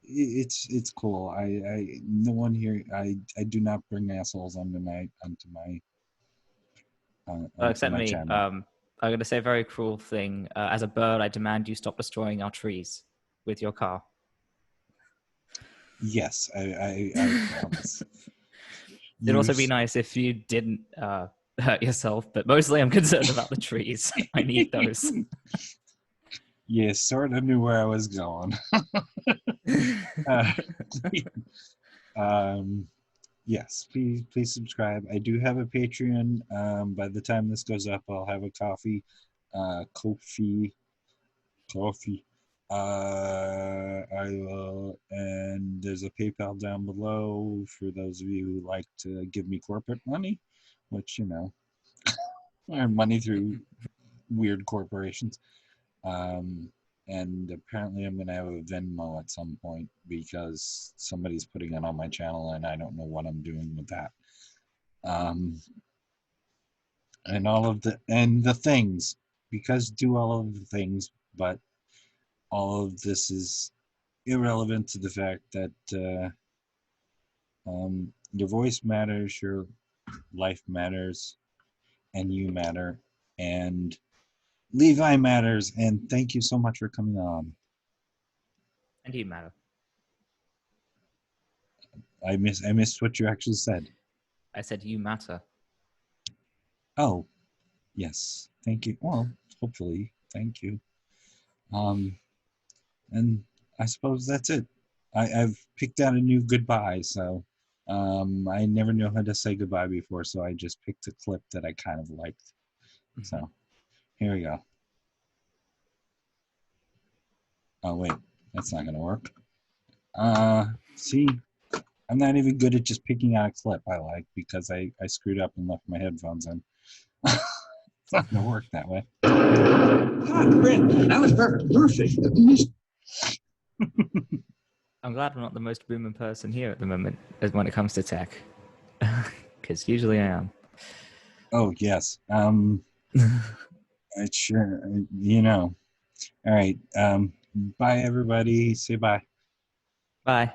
Speaker 1: It's cool. I no one here. I do not bring assholes onto my
Speaker 3: except
Speaker 1: my
Speaker 3: me.
Speaker 1: channel.
Speaker 3: I'm going to say a very cruel thing. As a bird, I demand you stop destroying our trees with your car.
Speaker 1: Yes, I promise.
Speaker 3: It'd also be nice if you didn't hurt yourself, but mostly I'm concerned about the trees. I need those.
Speaker 1: You sort of knew where I was going. yes, please subscribe. I do have a Patreon. By the time this goes up, I'll have a coffee. I will, and there's a PayPal down below for those of you who like to give me corporate money, which earn money through weird corporations. And apparently I'm going to have a Venmo at some point because somebody's putting it on my channel and I don't know what I'm doing with that. And the things, because do all of the things, but all of this is irrelevant to the fact that your voice matters, your life matters, and you matter, and Levi matters. And thank you so much for coming on.
Speaker 3: And you matter.
Speaker 1: I missed what you actually said.
Speaker 3: I said you matter.
Speaker 1: Oh, yes. Thank you. Well, hopefully, thank you. And I suppose that's it. I've picked out a new goodbye, so I never knew how to say goodbye before, so I just picked a clip that I kind of liked. So here we go. Oh wait, that's not gonna work. See, I'm not even good at just picking out a clip I like because I screwed up and left my headphones in. It's not gonna work that way.
Speaker 2: God, Brent, that was perfect.
Speaker 3: I'm glad I'm not the most booming person here at the moment when it comes to tech. Because usually I am.
Speaker 1: Oh, yes. It's sure, All right. Bye, everybody. Say bye.
Speaker 3: Bye.